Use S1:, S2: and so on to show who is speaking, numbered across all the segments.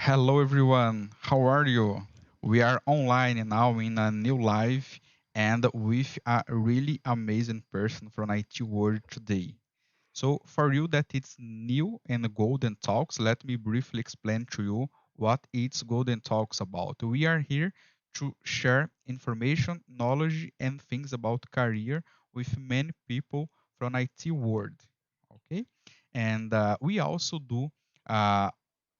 S1: Hello everyone, how are you? We are online now in a new live and with a really amazing person from IT world today. So for you that it's new in Golden Talks, let me briefly explain to you what it's Golden Talks about. We are here to share information, knowledge and things about career with many people from IT world. Okay? And we also do uh,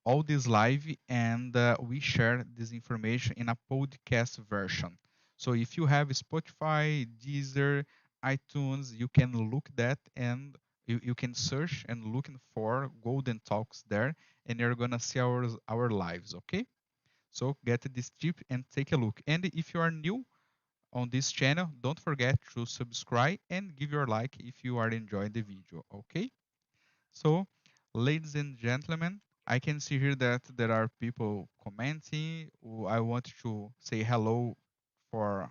S1: all this live and we share this information in a podcast version. So if you have Spotify, Deezer, iTunes, you can look that and you can search and looking for Golden Talks there and you're gonna see our lives, okay? So get this tip and take a look. And if you are new on this channel, don't forget to subscribe and give your like if you are enjoying the video, okay? So, ladies and gentlemen, I can see here that there are people commenting. I want to say hello for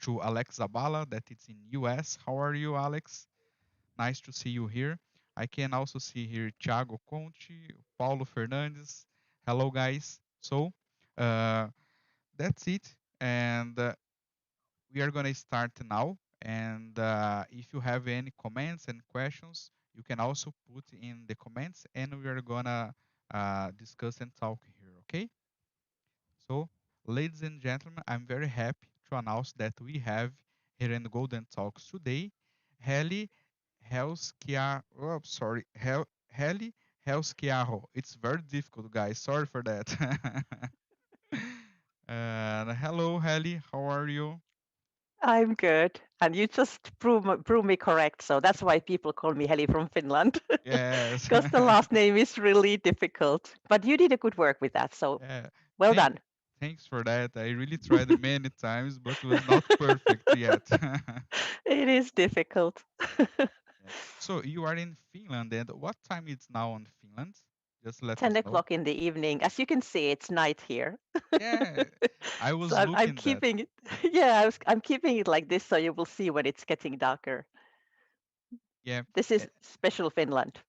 S1: to Alex Zabala that it's in US. How are you, Alex? Nice to see you here. I can also see here Thiago Conte, Paulo Fernandes. Hello, guys. So, uh, that's it, and we are gonna start now. And if you have any comments and questions, you can also put in the comments, and we are gonna discuss and talk here. Okay? So, ladies and gentlemen, I'm very happy to announce that we have here in Golden Talks today, Heli Helskyaho. Oh, sorry, Heli Helskyaho. It's very difficult, guys. Sorry for that. Hello, Heli. How are you?
S2: I'm good. And you just prove me correct. So that's why people call me Heli from Finland,
S1: Yes.
S2: because the last name is really difficult. But you did a good work with that. So
S1: Yeah.
S2: well
S1: Thank,
S2: done.
S1: thanks for that. I really tried many times, but was not perfect yet.
S2: It is difficult.
S1: Yeah. So you are in Finland, and what time it's now in Finland? Just let
S2: 10
S1: us know.
S2: o'clock in the evening. As you can see, it's night here.
S1: Yeah, I
S2: So
S1: was
S2: I'm
S1: looking that.
S2: keeping it. Yeah, I'm keeping it like this so you will see when it's getting darker.
S1: Yeah.
S2: This
S1: eh,
S2: is special Finland.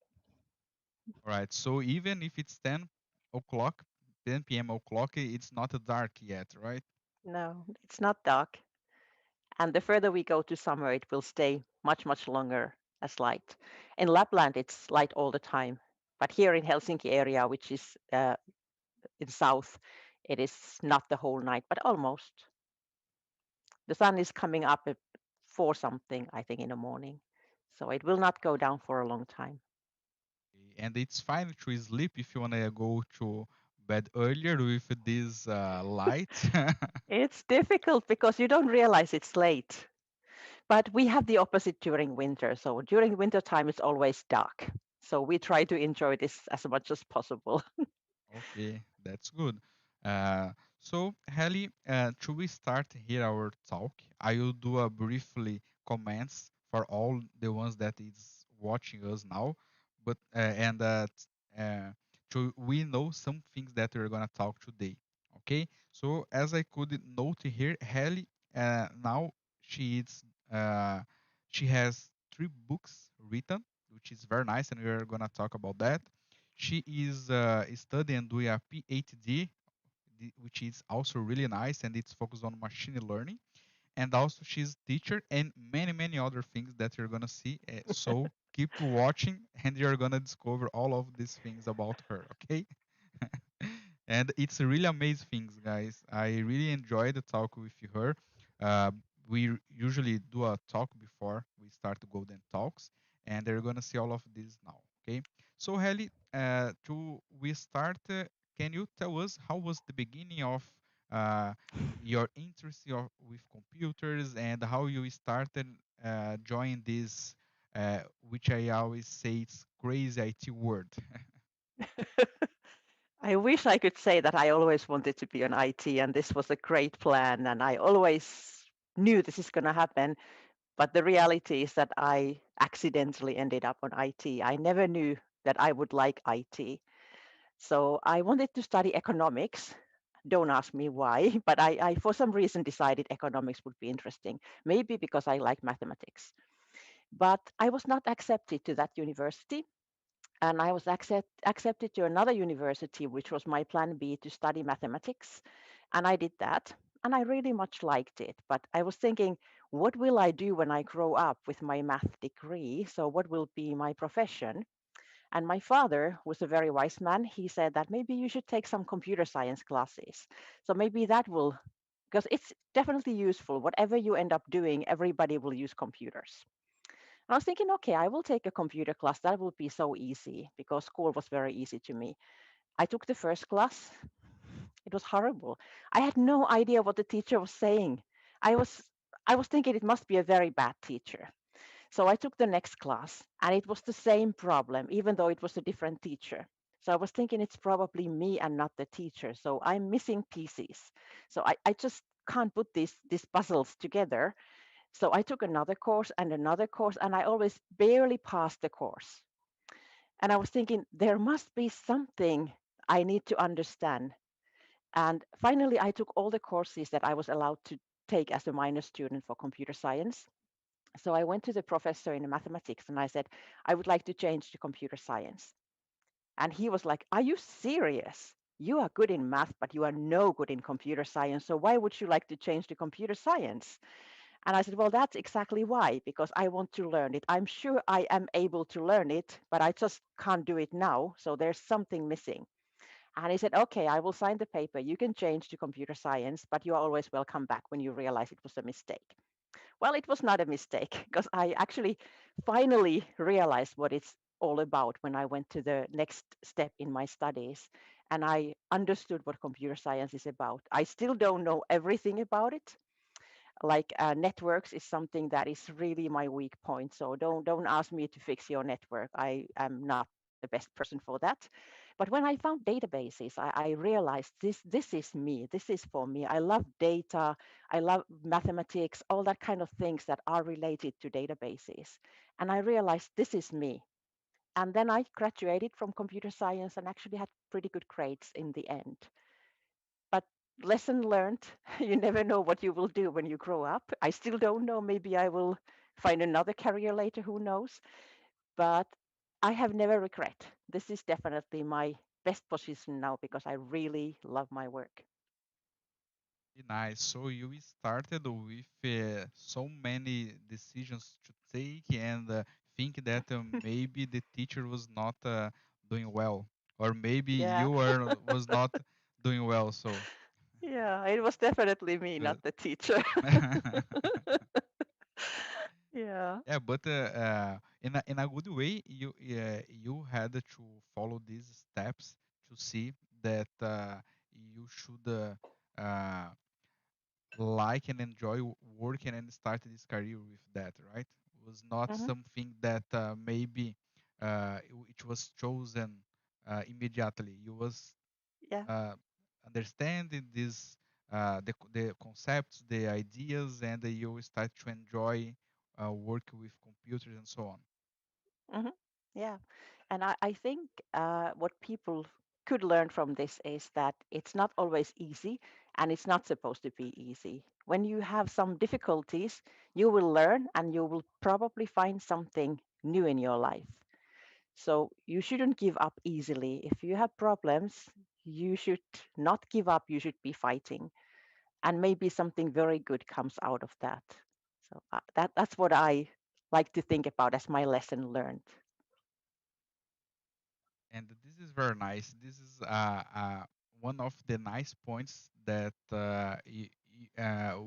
S1: All right. So even if it's 10 o'clock, 10 p.m. o'clock, it's not dark yet, right?
S2: No, it's not dark. And the further we go to summer, it will stay much, much longer as light. In Lapland, it's light all the time. But here in Helsinki area, which is in south, it is not the whole night, but almost. The sun is coming up at 4 something, I think, in the morning. So it will not go down for a long time.
S1: And it's fine to sleep if you wanna go to bed earlier with this light.
S2: It's difficult because you don't realize it's late. But we have the opposite during winter. So during winter time, it's always dark. So we try to enjoy this as much as possible.
S1: Okay, that's good. So, Heli, should we start here our talk? I will do a briefly comments for all the ones that is watching us now, but and uh, to we know some things that we're gonna talk today. Okay, so as I could note here, Heli now she is uh, she has 3 books written, which is very nice, and we're gonna talk about that. She is studying and doing a PhD, which is also really nice, and it's focused on machine learning. And also, she's teacher and many, many other things that you're gonna see. So keep watching, and you're gonna discover all of these things about her. Okay? And it's really amazing things, guys. I really enjoyed the talk with her. Uh, we usually do a talk before we start the Golden Talks, and they're gonna see all of this now. Okay, so Heli, to we start, can you tell us how was the beginning of uh, your interest with computers and how you started joining this, which I always say it's crazy IT world.
S2: I wish I could say that I always wanted to be on IT and this was a great plan and I always knew this is going to happen. But the reality is that I accidentally ended up on IT. I never knew that I would like IT. So I wanted to study economics. Don't ask me why, but I for some reason decided economics would be interesting. Maybe because I like mathematics. But I was not accepted to that university. And I was accepted to another university, which was my plan B to study mathematics. And I did that. And I really much liked it. But I was thinking, what will I do when I grow up with my math degree? So, what will be my profession? And my father was a very wise man. He said that maybe you should take some computer science classes. So, maybe that will, because it's definitely useful. Whatever you end up doing, everybody will use computers. And I was thinking, okay, I will take a computer class. That will be so easy because school was very easy to me. I took the first class. It was horrible. I had no idea what the teacher was saying. I was I was thinking it must be a very bad teacher. So I took the next class and it was the same problem, even though it was a different teacher. So I was thinking it's probably me and not the teacher. So I'm missing pieces. So I just can't put these puzzles together. So I took another course, and I always barely passed the course. And I was thinking, there must be something I need to understand. And finally, I took all the courses that I was allowed to take as a minor student for computer science. So I went to the professor in mathematics and I said, I would like to change to computer science. And he was like, are you serious? You are good in math, but you are no good in computer science. So why would you like to change to computer science? And I said, well, that's exactly why, because I want to learn it. I'm sure I am able to learn it, but I just can't do it now. So there's something missing. And he said, okay, I will sign the paper. You can change to computer science, but you are always welcome back when you realize it was a mistake. Well, it was not a mistake because I actually finally realized what it's all about when I went to the next step in my studies and I understood what computer science is about. I still don't know everything about it, like networks is something that is really my weak point, so don't ask me to fix your network. I am not the best person for that. But when I found databases, I realized this is me, this is for me. I love data, I love mathematics, all that kind of things that are related to databases, and I realized this is me. And then I graduated from computer science and actually had pretty good grades in the end. But lesson learned, you never know what you will do when you grow up. I still don't know. Maybe I will find another career later, who knows? But I have never regret. This is definitely my best position now because I really love my work.
S1: Nice. So you started with so many decisions to take and think that maybe the teacher was not doing well, or maybe
S2: Yeah.
S1: you were was not doing well. So
S2: Yeah, it was definitely me, not
S1: good.
S2: the teacher. Yeah.
S1: Yeah, but in a good way, you had to follow these steps to see that you should uh, like and enjoy working and start this career with that, right? It was not
S2: Hmm.
S1: something that maybe it was chosen immediately. You was
S2: Yeah.
S1: uh, understanding this the concepts, the ideas, and you start to enjoy work with computers and so on.
S2: Hmm. Yeah. And I think what people could learn from this is that it's not always easy and it's not supposed to be easy. When you have some difficulties, you will learn and you will probably find something new in your life. So you shouldn't give up easily. If you have problems, you should not give up. You should be fighting. And maybe something very good comes out of that. So that's what I like to think about as my lesson learned.
S1: And this is very nice. This is one of the nice points that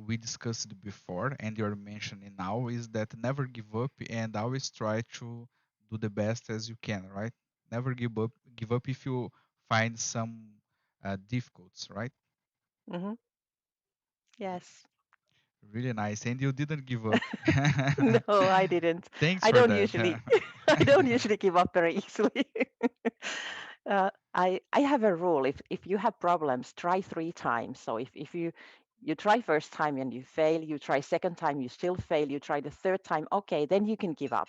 S1: we discussed before, and you're mentioning now, is that never give up and always try to do the best as you can, right? Never give up. Give up if you find some difficulties, right?
S2: Hmm. Yes.
S1: Really nice, and you didn't give up.
S2: No, I didn't.
S1: Thanks
S2: I
S1: for
S2: don't
S1: that.
S2: usually I don't usually give up very easily. I have a rule. If you have problems, try 3 times. So if you try first time and you fail, you try second time, you still fail, you try the third time, okay, then you can give up.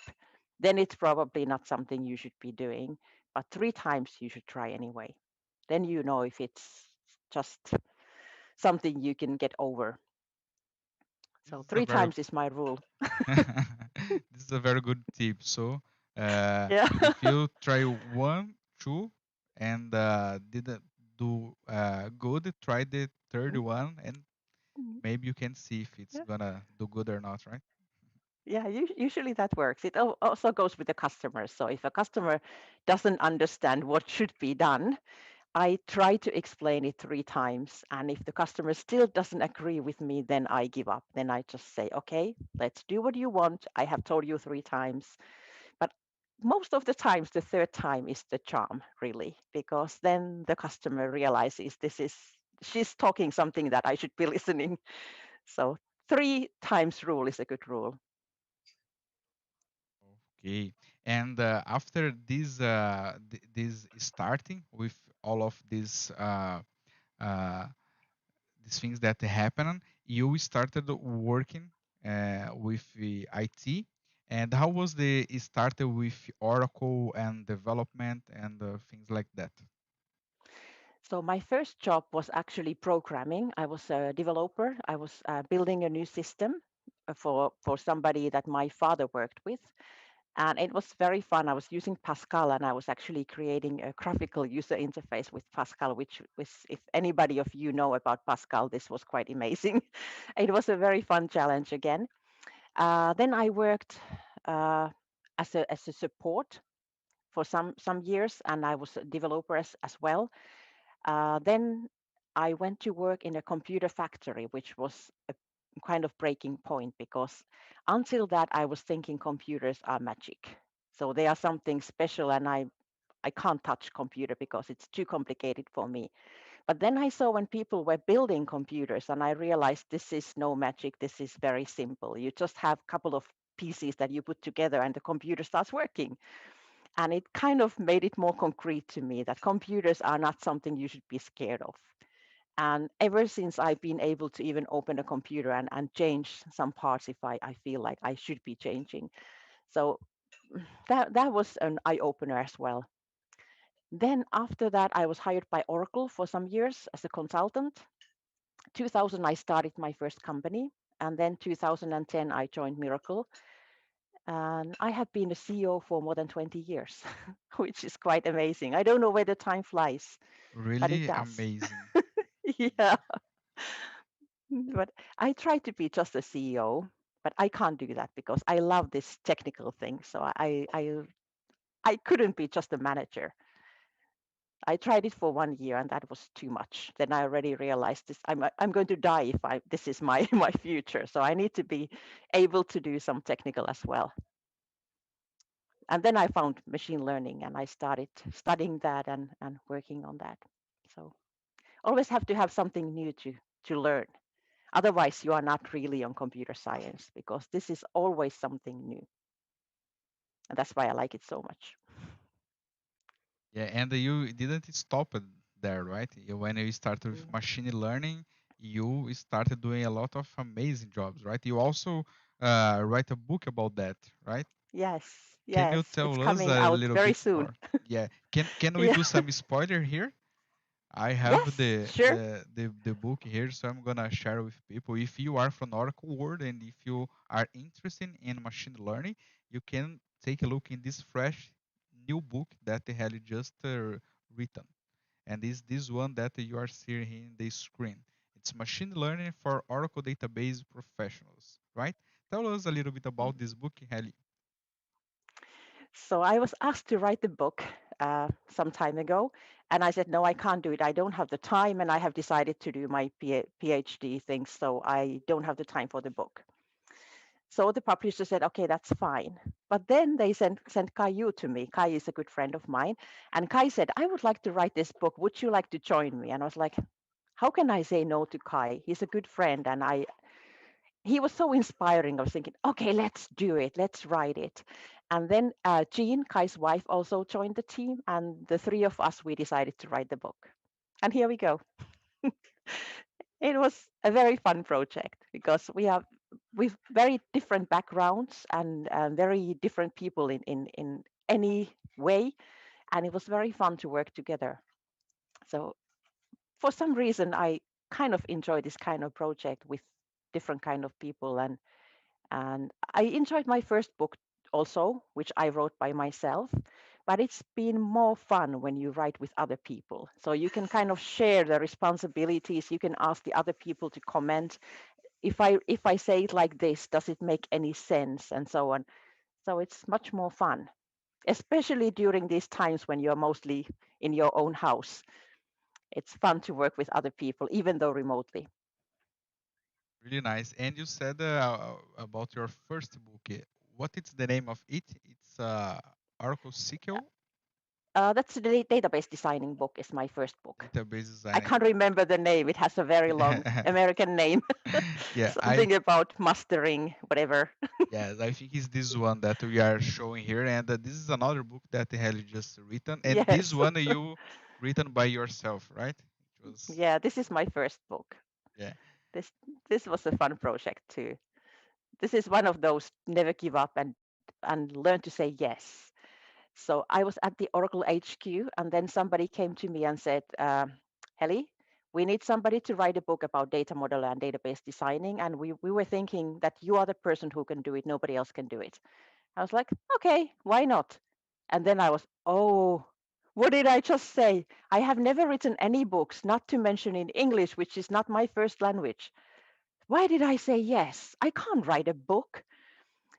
S2: Then it's probably not something you should be doing. But 3 times you should try anyway. Then you know if it's just something you can get over.
S1: This
S2: So
S1: is a
S2: three
S1: very
S2: times is my rule.
S1: this is a very good tip. So
S2: Yeah.
S1: If you try one, two, and didn't do good, try the third one, and maybe you can see if it's
S2: Yeah.
S1: gonna do good or not, right?
S2: Yeah, usually that works. It also goes with the customer. So if a customer doesn't understand what should be done, I try to explain it 3 times. And if the customer still doesn't agree with me, then I give up. Then I just say, okay, let's do what you want. I have told you 3 times. But most of the times, the third time is the charm, really, because then the customer realizes she's talking something that I should be listening. So 3 times rule is a good rule.
S1: Okay. And after this starting with all of uh, these things that happen, you started working with the IT. And how was the it started with Oracle and development and things like that?
S2: So my first job was actually programming. I was a developer. I was building a new system for somebody that my father worked with, and it was very fun. I was using Pascal, and I was actually creating a graphical user interface with Pascal, which was, if anybody of you know about Pascal, this was quite amazing. It was a very fun challenge again. Then I worked uh, as a support for some years, and I was a developer as well. Then I went to work in a computer factory, which was a kind of breaking point because until that I was thinking computers are magic. So they are something special, and I can't touch computer because it's too complicated for me. But then I saw when people were building computers, and I realized this is no magic. This is very simple. You just have a couple of pieces that you put together, and the computer starts working. And it kind of made it more concrete to me that computers are not something you should be scared of. And ever since I've been able to even open a computer and change some parts if I feel like I should be changing. So that was an eye opener as well. Then after that, I was hired by Oracle for some years as a consultant. 2000, I started my first company. And then 2010, I joined Miracle. And I have been a CEO for more than 20 years, which is quite amazing. I don't know where the time flies, but it
S1: Really
S2: does.
S1: amazing.
S2: Yeah, but I try to be just a CEO, but I can't do that because I love this technical thing. So I couldn't be just a manager. I tried it for 1 year and that was too much. Then I already realized this. I'm going to die if I this is my my future. So I need to be able to do some technical as well. And then I found machine learning and I started studying that and working on that. So always have to have something new to learn. Otherwise, you are not really on computer science because this is always something new. And that's why I like it so much.
S1: Yeah, and you didn't stop it there, right? When you started with
S2: Mm.
S1: machine learning, you started doing a lot of amazing jobs, right? You also write a book about that, right?
S2: Yes,
S1: Can you
S2: yes, it's
S1: tell us
S2: coming
S1: a
S2: out
S1: little
S2: very
S1: bit
S2: soon.
S1: more? Yeah, can we
S2: Yeah.
S1: do some spoiler here? I have
S2: Yes, sure.
S1: the book here, so I'm gonna share with people. If you are from Oracle World and if you are interested in machine learning, you can take a look in this fresh new book that the Heli just written, and is this one that you are seeing here in the screen. It's machine learning for Oracle database professionals, right? Tell us a little bit about
S2: Mhm.
S1: this book, Heli.
S2: So I was asked to write the book some time ago, and I said, no, I can't do it. I don't have the time, and I have decided to do my PhD thing, so I don't have the time for the book. So the publisher said, okay, that's fine. But then they sent Kai Yu to me. Kai is a good friend of mine. And Kai said, I would like to write this book. Would you like to join me? And I was like, how can I say no to Kai? He's a good friend. And he was so inspiring. I was thinking, okay, let's do it. Let's write it. And then Jean, Kai's wife, also joined the team. And the three of us, we decided to write the book. And here we go. It was a very fun project because we have with very different backgrounds and very different people in any way, and it was very fun to work together. So for some reason, I kind of enjoy this kind of project with different kind of people, and I enjoyed my first book also, which I wrote by myself. But it's been more fun when you write with other people. So you can kind of share the responsibilities. You can ask the other people to comment. If I say it like this, does it make any sense? And so on. So it's much more fun, especially during these times when you're mostly in your own house. It's fun to work with other people, even though remotely.
S1: Really nice. And you said about your first book. What is the name of it? It's Oracle SQL
S2: That's the database designing book is my first book.
S1: database
S2: I
S1: designing.
S2: can't remember the name. It has a very long American name.
S1: Yeah, I
S2: Something about mastering, whatever.
S1: yes, I think it's this one that we are showing here, and this is another book that Heli just written, and this
S2: Yes.
S1: one you written by yourself, right? It was
S2: Yeah, this is my first book.
S1: yeah,
S2: This this was a fun project too. This is one of those never give up and learn to say yes. So I was at the Oracle HQ, and then somebody came to me and said, Heli, we need somebody to write a book about data model and database designing. And we were thinking that you are the person who can do it. Nobody else can do it. I was like, okay, why not? And then I was, oh, what did I just say? I have never written any books, not to mention in English, which is not my first language. Why did I say yes? I can't write a book.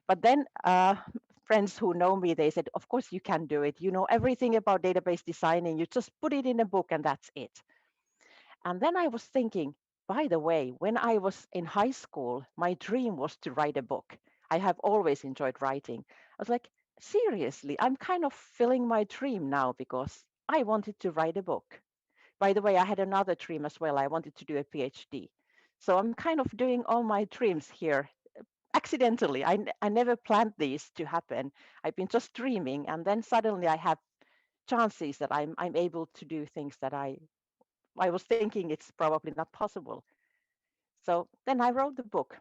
S2: But then friends who know me, they said, of course you can do it. You know everything about database designing. You just put it in a book and that's it. And then I was thinking, by the way, when I was in high school, my dream was to write a book. I have always enjoyed writing. I was like, seriously, I'm kind of filling my dream now because I wanted to write a book. By the way, I had another dream as well. I wanted to do a PhD. So I'm kind of doing all my dreams here accidentally. I never planned these to happen. I've been just dreaming, and then suddenly I have chances that I'm able to do things that I was thinking it's probably not possible. So then I wrote the book.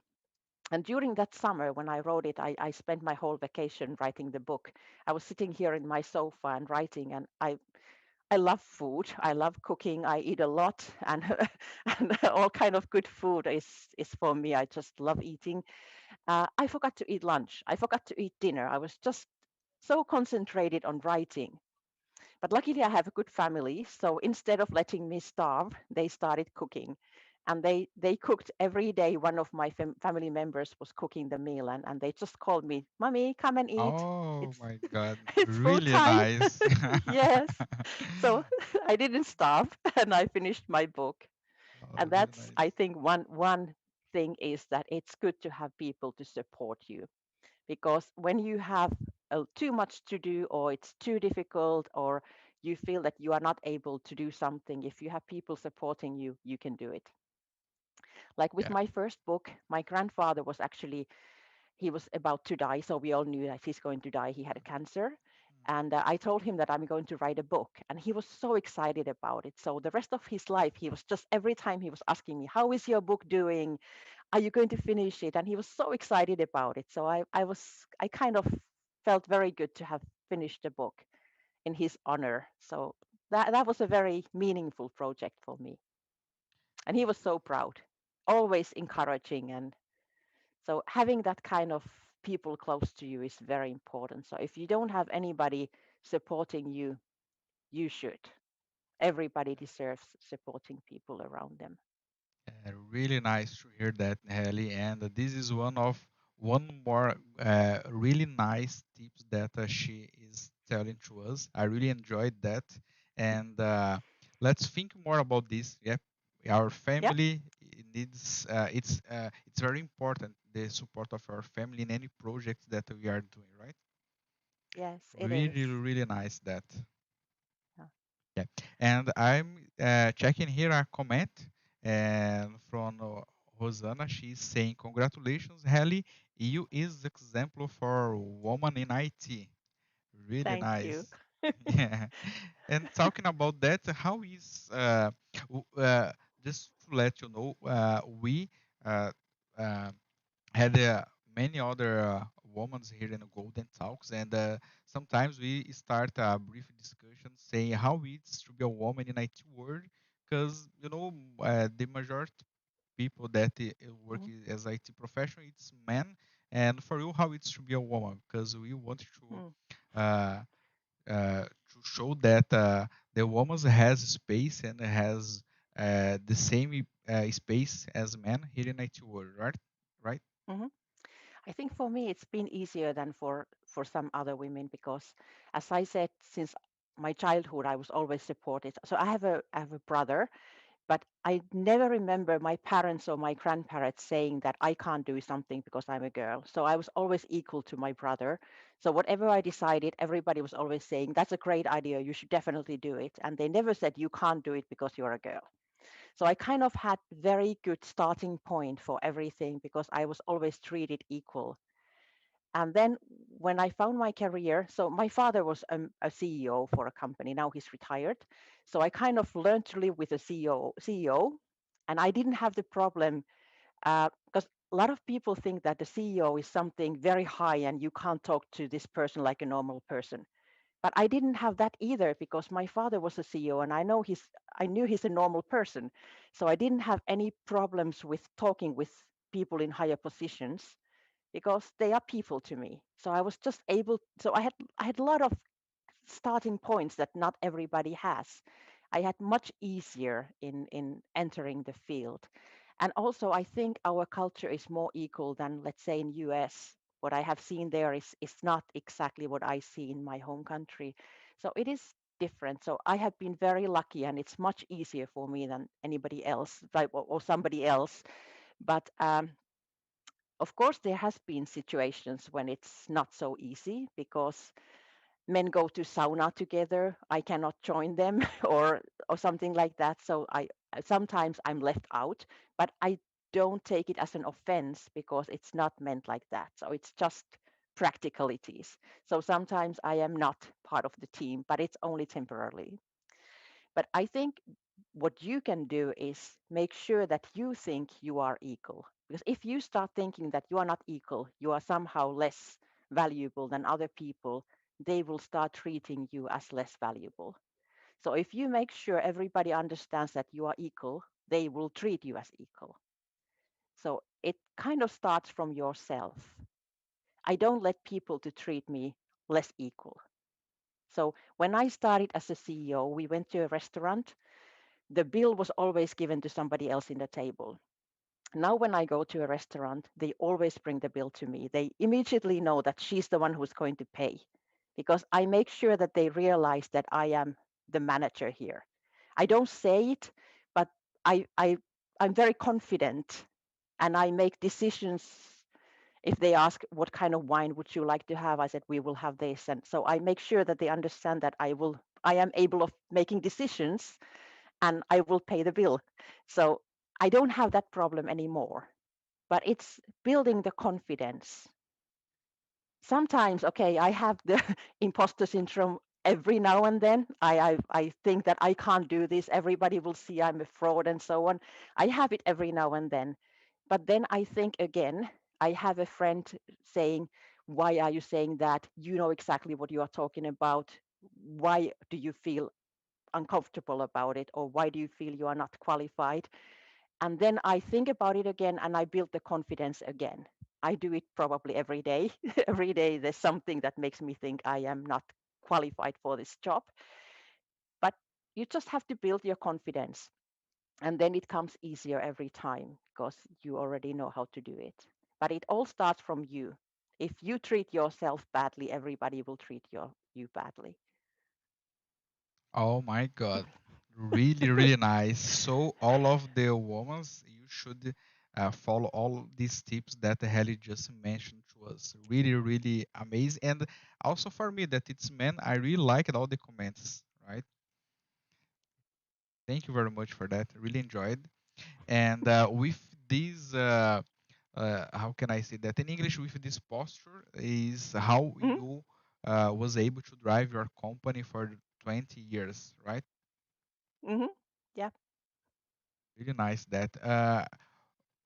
S2: And during that summer, when I wrote it, I spent my whole vacation writing the book. I was sitting here in my sofa and writing, and I love food. I love cooking. I eat a lot, and and all kind of good food is for me. I just love eating. I forgot to eat lunch. I forgot to eat dinner. I was just so concentrated on writing. But luckily, I have a good family. So instead of letting me starve, they started cooking. And they cooked every day. One of my family members was cooking the meal, and they just called me, Mommy, come and eat.
S1: oh
S2: It's
S1: my God,
S2: it's food
S1: really
S2: time.
S1: nice.
S2: Yes. So I didn't starve, and I finished my book.
S1: Oh,
S2: And
S1: really
S2: that's, I
S1: nice.
S2: think, one thing is that it's good to have people to support you, because when you have too much to do, or it's too difficult, or you feel that you are not able to do something, if you have people supporting you, you can do it. Like with
S1: Yeah.
S2: my first book, my grandfather was actually, he was about to die, so we all knew that he's going to die. He had a cancer. And I told him that I'm going to write a book, and he was so excited about it. So the rest of his life, he was just, every time he was asking me, how is your book doing? Are you going to finish it? And he was so excited about it. So I kind of felt very good to have finished the book in his honor. So that was a very meaningful project for me. And he was so proud, always encouraging. And so having that kind of people close to you is very important. So if you don't have anybody supporting you, you should. Everybody deserves supporting people around them.
S1: Really nice to hear that, Heli. And this is one more really nice tips that she is telling to us. I really enjoyed that. And let's think more about this. Yeah, our
S2: Yeah.
S1: family needs. It's very important the support of our family in any project that we are doing. Right?
S2: Yes, it is.
S1: Really, really nice that.
S2: Yeah.
S1: Yeah, and I'm checking here a comment and from Rosanna. She's saying, "Congratulations, Heli. You is example for woman in IT. Really
S2: Thank you.
S1: nice." Yeah, and talking about that, how is w- just to let you know, we uh, uh, had many other women here in the Golden Talks, and sometimes we start a brief discussion saying how it's to be a woman in IT world, because the majority people that work
S2: Mhm.
S1: as IT professional, it's men, and for you, how it's to be a woman, because we want
S2: Mm.
S1: uh, to show that the woman has space and has the same space as men here in IT world, right? Right?
S2: Mhm. I think for me it's been easier than for some other women because, as I said, since my childhood I was always supported. So I have a brother, but I never remember my parents or my grandparents saying that I can't do something because I'm a girl. So I was always equal to my brother. So whatever I decided, everybody was always saying, that's a great idea. You should definitely do it. And they never said you can't do it because you're a girl. So I kind of had very good starting point for everything because I was always treated equal. And then when I found my career, so my father was a CEO for a company. Now he's retired. So I kind of learned to live with a CEO, and I didn't have the problem because a lot of people think that the CEO is something very high and you can't talk to this person like a normal person. But I didn't have that either because my father was a CEO and I knew he's a normal person. So I didn't have any problems with talking with people in higher positions because they are people to me. So I was just able, so I had a lot of starting points that not everybody has. I had much easier in entering the field. And also I think our culture is more equal than, let's say, in US. What I have seen there is not exactly what I see in my home country. So it is different. So I have been very lucky and it's much easier for me than anybody else, like, or somebody else. But of course, there has been situations when it's not so easy because men go to sauna together. I cannot join them, or something like that. So I sometimes I'm left out, but I don't take it as an offense because it's not meant like that. So it's just practicalities. So sometimes I am not part of the team, but it's only temporarily. But I think what you can do is make sure that you think you are equal. Because if you start thinking that you are not equal, you are somehow less valuable than other people, they will start treating you as less valuable. So if you make sure everybody understands that you are equal, they will treat you as equal. So it kind of starts from yourself. I don't let people to treat me less equal. So when I started as a CEO, we went to a restaurant. The bill was always given to somebody else in the table. Now, when I go to a restaurant, they always bring the bill to me. They immediately know that she's the one who's going to pay because I make sure that they realize that I am the manager here. I don't say it, but I, I, I'm very confident and I make decisions. If they ask what kind of wine would you like to have, I said we will have this, and so I make sure that they understand that I am able of making decisions and I will pay the bill. So I don't have that problem anymore. But it's building the confidence. Sometimes, okay, I have the imposter syndrome every now and then. I think that I can't do this. Everybody will see I'm a fraud and so on. I have it every now and then. But then I think again, I have a friend saying, why are you saying that? You know exactly what you are talking about. Why do you feel uncomfortable about it, or why do you feel you are not qualified? And then I think about it again and I build the confidence again. I do it probably every day. Every day there's something that makes me think I am not qualified for this job. But you just have to build your confidence, and then it comes easier every time because you already know how to do it. But it all starts from you. If you treat yourself badly, everybody will treat you badly.
S1: Oh my God. Really, really nice. So all of the women, you should follow all these tips that Heli just mentioned to us. Really, really amazing. And also for me, that it's men, I really liked all the comments, right? Thank you very much for that. Really enjoyed. And with this, how can I say that in English? With this posture is how
S2: Mhm,
S1: you was able to drive your company for 20 years, right?
S2: mhm. Yeah.
S1: Really nice that.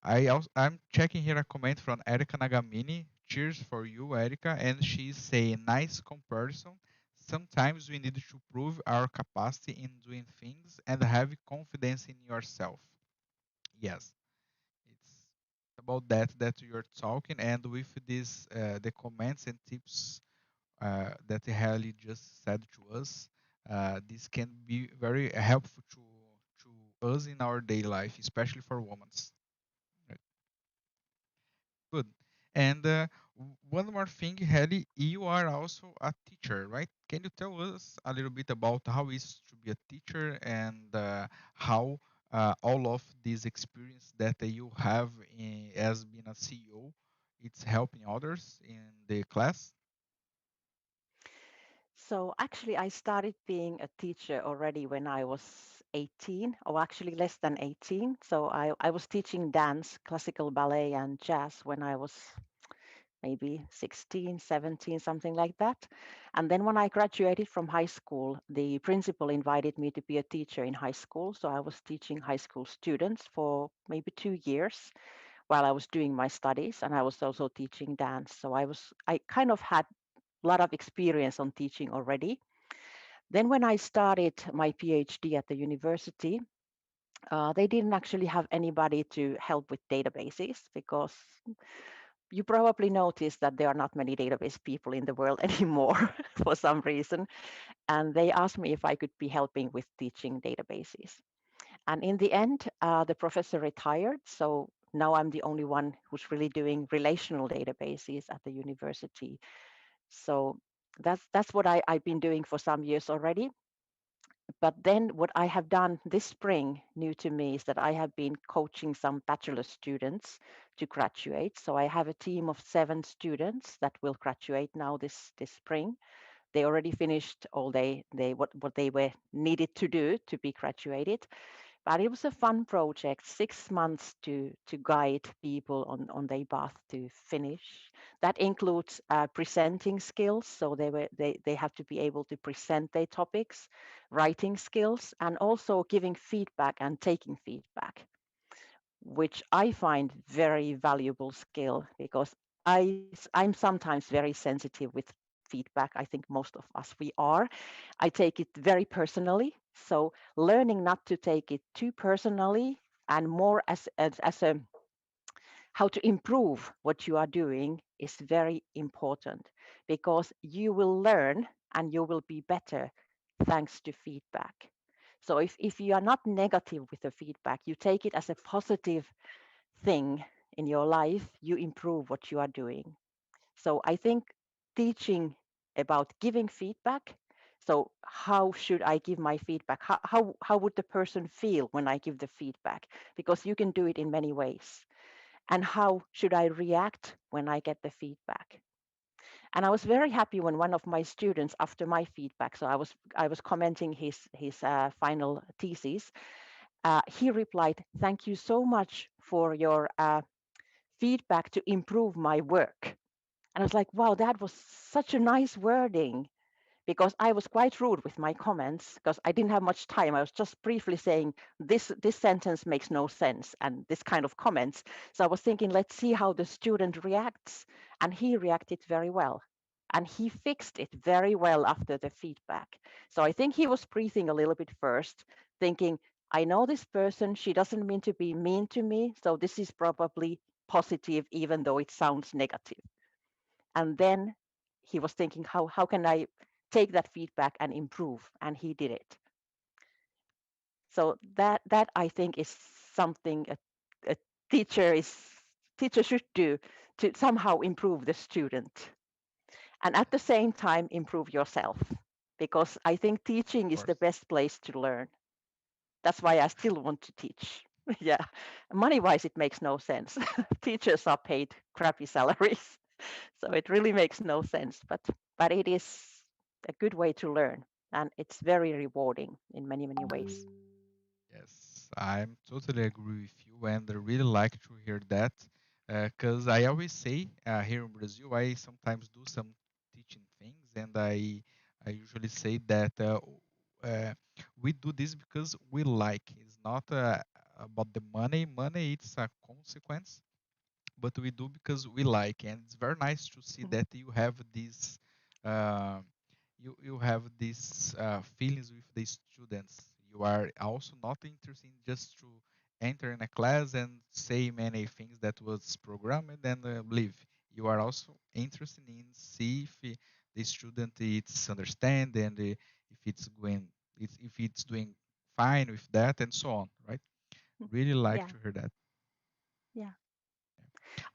S1: I'm checking here a comment from Erica Nagamini. Cheers for you, Erica. And she's saying, nice comparison. Sometimes we need to prove our capacity in doing things and have confidence in yourself. Yes, about that you're talking, and with this the comments and tips that Heli just said to us, this can be very helpful to us in our daily life, especially for women. Right. Good. And one more thing, Heli, you are also a teacher, right? Can you tell us a little bit about how it is to be a teacher and how all of this experience that you have as being a CEO, it's helping others in the class?
S2: So actually, I started being a teacher already when I was 18, or actually less than 18. So I was teaching dance, classical ballet, and jazz when I was maybe 16, 17, something like that. And then when I graduated from high school, the principal invited me to be a teacher in high school. So I was teaching high school students for maybe 2 years while I was doing my studies, and I was also teaching dance. So I kind of had a lot of experience on teaching already. Then when I started my PhD at the university, they didn't actually have anybody to help with databases because you probably noticed that there are not many database people in the world anymore for some reason. And they asked me if I could be helping with teaching databases. And in the end, the professor retired. So now I'm the only one who's really doing relational databases at the university. So that's what I've been doing for some years already. But then what I have done this spring, new to me, is that I have been coaching some bachelor students to graduate. So I have a team of 7 students that will graduate now this spring. They already finished all they what they were needed to do to be graduated. But it was a fun project, 6 months to guide people on their path to finish. That includes presenting skills, so they have to be able to present their topics, writing skills, and also giving feedback and taking feedback, which I find very valuable skill because I'm sometimes very sensitive with feedback. I think most of us we are. I take it very personally. So learning not to take it too personally and more as a how to improve what you are doing is very important because you will learn and you will be better thanks to feedback. So if you are not negative with the feedback, you take it as a positive thing in your life, you improve what you are doing. So I think teaching about giving feedback. So how should I give my feedback? How would the person feel when I give the feedback? Because you can do it in many ways. And how should I react when I get the feedback? And I was very happy when one of my students, after my feedback, so I was commenting his final thesis. He replied, "Thank you so much for your feedback to improve my work." And I was like, wow, that was such a nice wording because I was quite rude with my comments because I didn't have much time. I was just briefly saying this sentence makes no sense and this kind of comments. So I was thinking, let's see how the student reacts. And he reacted very well. And he fixed it very well after the feedback. So I think he was breathing a little bit first, thinking, I know this person, she doesn't mean to be mean to me. So this is probably positive, even though it sounds negative. And then he was thinking, how can I take that feedback and improve? And he did it. So that I think is something a teacher is teacher should do to somehow improve the student and at the same time improve yourself, because I think teaching
S1: Of
S2: is the
S1: course.
S2: best place to learn. That's why I still want to teach. Yeah, money wise it makes no sense. Teachers are paid crappy salaries. So it really makes no sense, but it is a good way to learn, and it's very rewarding in many ways.
S1: Yes, I'm totally agree with you, and I really like to hear that because I always say here in Brazil, I sometimes do some teaching things, and I usually say that uh, we do this because we like. It's not about the money. Money it's a consequence, but we do because we like, and it's very nice to see
S2: Mhm.
S1: that you have this uh, you have these feelings with the students. You are also not interested in just to enter in a class and say many things that was programmed and leave. You are also interested in see if the student it's understand and if it's going if it's doing fine with that and so on, right? Really like
S2: Yeah,
S1: to hear that.
S2: yeah.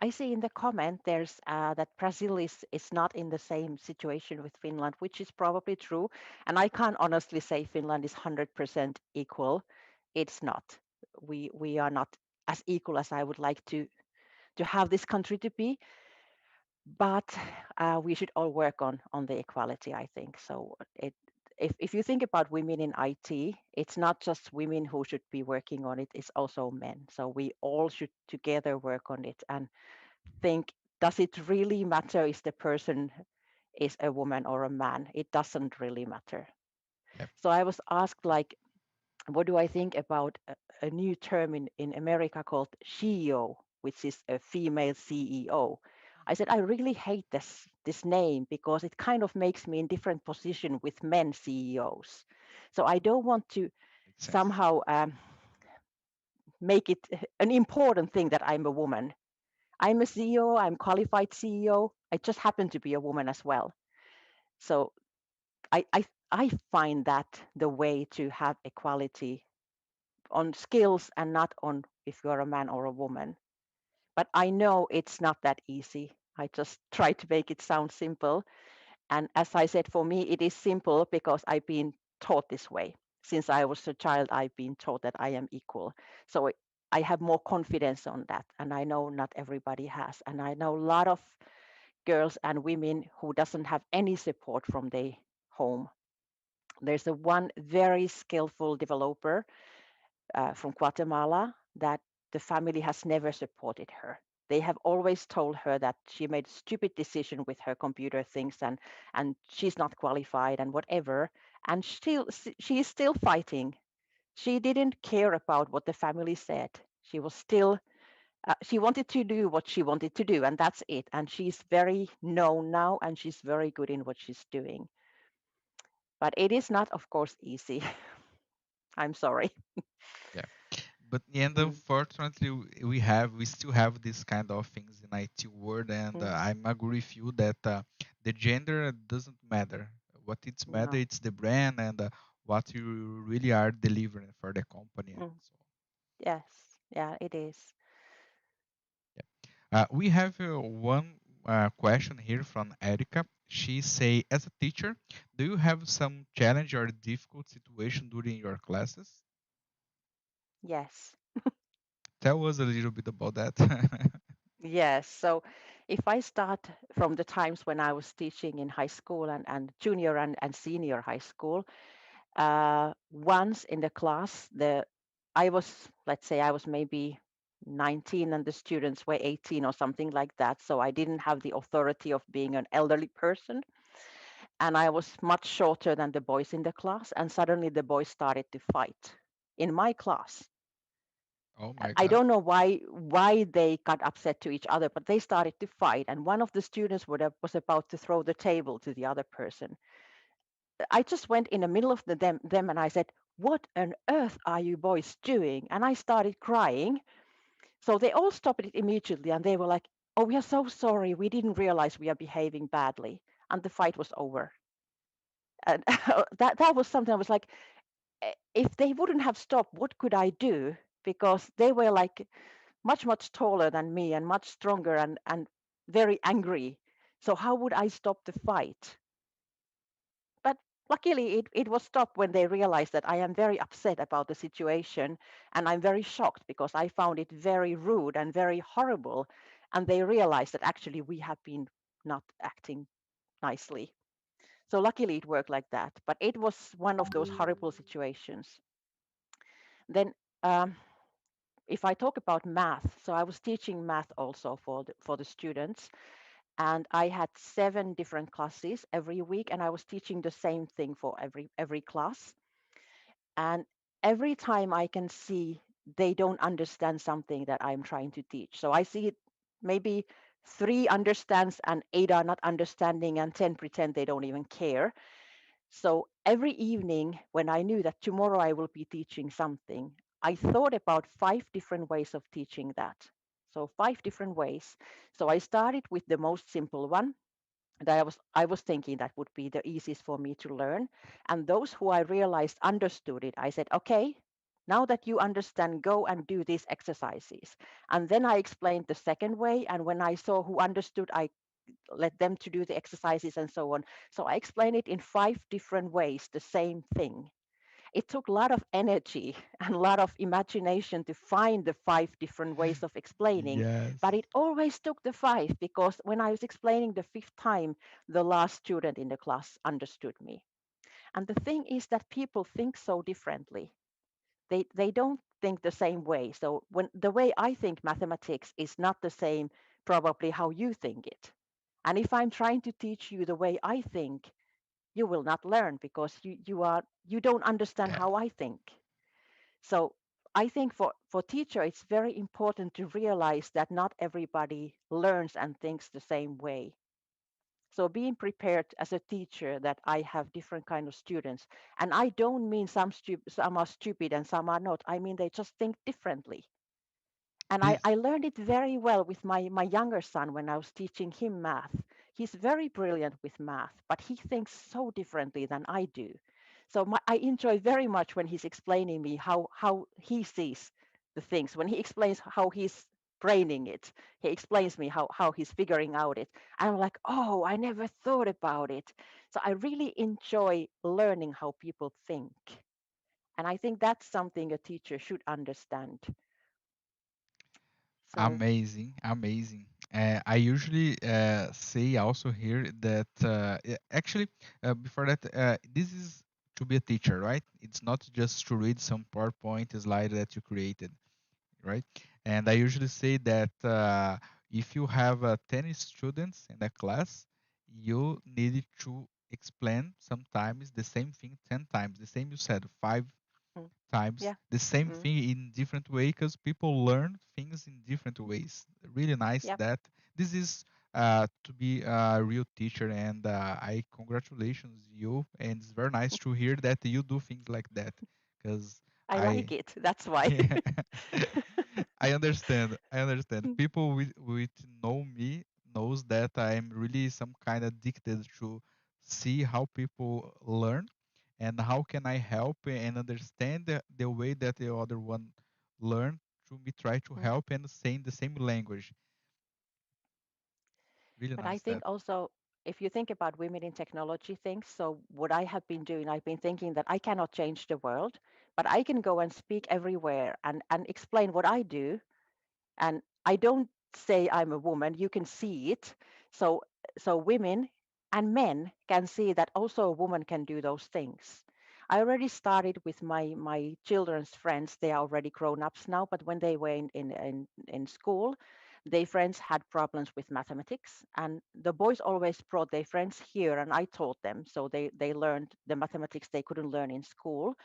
S2: I see in the comment there's that Brazil is not in the same situation with Finland, which is probably true. And I can't honestly say Finland is 100% equal. It's not. We are not as equal as I would like to have this country to be. But we should all work on the equality, I think. So if you think about women in IT, it's not just women who should be working on it, it's also men. So we all should together work on it and think, does it really matter if the person is a woman or a man? It doesn't really matter.
S1: Yeah,
S2: So I was asked, like, what do I think about a new term in America called CEO, which is a female CEO? I said, I really hate this name because it kind of makes me in different position with men CEOs. So I don't want to
S1: makes sense.
S2: somehow make it an important thing that I'm a woman. I'm a CEO, I'm qualified CEO. I just happen to be a woman as well. So I find that the way to have equality on skills and not on if you're a man or a woman. But I know it's not that easy. I just try to make it sound simple. And as I said, for me, it is simple because I've been taught this way. Since I was a child, I've been taught that I am equal. So I have more confidence on that. And I know not everybody has. And I know a lot of girls and women who doesn't have any support from their home. There's a one very skillful developer from Guatemala that the family has never supported her. They have always told her that she made a stupid decision with her computer things and she's not qualified and whatever. And still, she is still fighting. She didn't care about what the family said. She was still she wanted to do what she wanted to do, and that's it. And she's very known now, and she's very good in what she's doing. But it is not, of course, easy. I'm sorry.
S1: Yeah. But and
S2: Mm,
S1: unfortunately, we still have this kind of things in IT world, and
S2: mm,
S1: I'm agree with you that the gender doesn't matter. What it's matter,
S2: no.
S1: it's the brand and what you really are delivering for the company. And
S2: Mm,
S1: so,
S2: yes. Yeah, it is.
S1: yeah. We have one question here from Erica. She say, as a teacher, do you have some challenge or difficult situation during your classes?
S2: Yes.
S1: Tell us a little bit about that.
S2: Yes. So if I start from the times when I was teaching in high school and junior and senior high school, once in the class, I was, let's say, I was maybe 19 and the students were 18 or something like that. So I didn't have the authority of being an elderly person. And I was much shorter than the boys in the class. And suddenly the boys started to fight in my class.
S1: Oh my
S2: I
S1: God.
S2: don't know why they got upset to each other, but they started to fight. And one of the students was about to throw the table to the other person. I just went in the middle of them and I said, "What on earth are you boys doing?" And I started crying. So they all stopped it immediately and they were like, "Oh, we are so sorry. We didn't realize we are behaving badly." And the fight was over. And that was something I was like, if they wouldn't have stopped, what could I do? Because they were like much taller than me and much stronger and very angry. So how would I stop the fight? But luckily it was stopped when they realized that I am very upset about the situation and I'm very shocked because I found it very rude and very horrible. And they realized that actually we have been not acting nicely. So luckily it worked like that. But it was one of those horrible situations. Then if I talk about math, so I was teaching math also for the students, and I had 7 different classes every week, and I was teaching the same thing for every class. And every time I can see they don't understand something that I'm trying to teach. So I see it maybe 3 understands and 8 are not understanding and 10 pretend they don't even care. So every evening when I knew that tomorrow I will be teaching something, I thought about 5 different ways of teaching that. So 5 different ways. So I started with the most simple one that I was thinking that would be the easiest for me to learn. And those who I realized understood it, I said, okay, now that you understand, go and do these exercises. And then I explained the second way. And when I saw who understood, I let them to do the exercises and so on. So I explained it in 5 different ways, the same thing. It took a lot of energy and a lot of imagination to find the 5 different ways of explaining, but
S1: Yes.
S2: it always took the five because when I was explaining the fifth time, the last student in the class understood me. And the thing is that people think so differently. They don't think the same way. So when the way I think mathematics is not the same probably how you think it. And if I'm trying to teach you the way I think, you will not learn because you don't understand
S1: Yeah.
S2: how I think. So I think for teacher it's very important to realize that not everybody learns and thinks the same way. So being prepared as a teacher that I have different kind of students, and I don't mean some are stupid and some are not. I mean they just think differently. And
S1: This.
S2: I learned it very well with my younger son when I was teaching him math. He's very brilliant with math, but he thinks so differently than I do. So I enjoy very much when he's explaining me how he sees the things. When he explains how he's braining it, he explains me how he's figuring out it. I'm like, oh, I never thought about it. So I really enjoy learning how people think. And I think that's something a teacher should understand. So
S1: Amazing, amazing. I usually say also here that actually before that this is to be a teacher, right? It's not just to read some PowerPoint slide that you created, right? And I usually say that if you have 10 students in a class, you need to explain sometimes the same thing 10 times, the same you said, five
S2: mm,
S1: times
S2: yeah.
S1: the same
S2: Mm,
S1: thing in different way because people learn things in different ways. Really nice
S2: yeah.
S1: that this is to be a real teacher, and I congratulations you, and it's very nice to hear that you do things like that because
S2: I like
S1: I
S2: it. That's why.
S1: yeah. I understand. I understand. People with know me knows that I'm really some kind of addicted to see how people learn and how can I help and understand the way that the other one learn to me try to
S2: Mm.
S1: help and saying the same language. Really
S2: But I
S1: nice
S2: think
S1: that.
S2: also, if you think about women in technology things, so what I have been doing, I've been thinking that I cannot change the world, but I can go and speak everywhere and explain what I do. And I don't say I'm a woman, you can see it. So so women and men can see that also a woman can do those things. I already started with my children's friends. They are already grown ups now, but when they were in school, their friends had problems with mathematics, and the boys always brought their friends here, and I taught them. So they learned the mathematics they couldn't learn in school.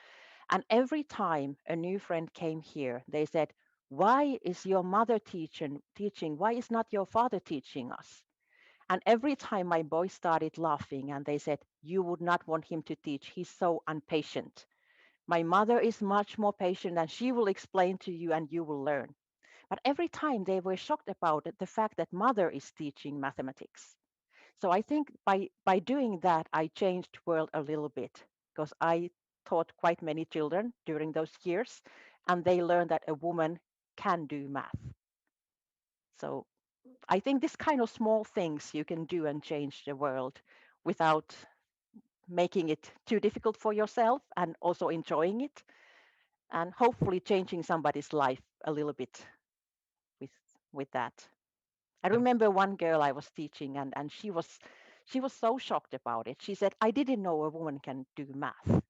S2: And every time a new friend came here, they said, why is your mother teaching? Why is not your father teaching us? And every time my boys started laughing and they said, you would not want him to teach. He's so impatient. My mother is much more patient and she will explain to you and you will learn. But every time they were shocked about it, the fact that mother is teaching mathematics. So I think by doing that, I changed the world a little bit because I taught quite many children during those years, and they learned that a woman can do math. So I think this kind of small things you can do and change the world without making it too difficult for yourself and also enjoying it and hopefully changing somebody's life a little bit with with that. I
S1: And
S2: remember one girl I was teaching and she was so shocked about it. She said, I didn't know a woman can do math.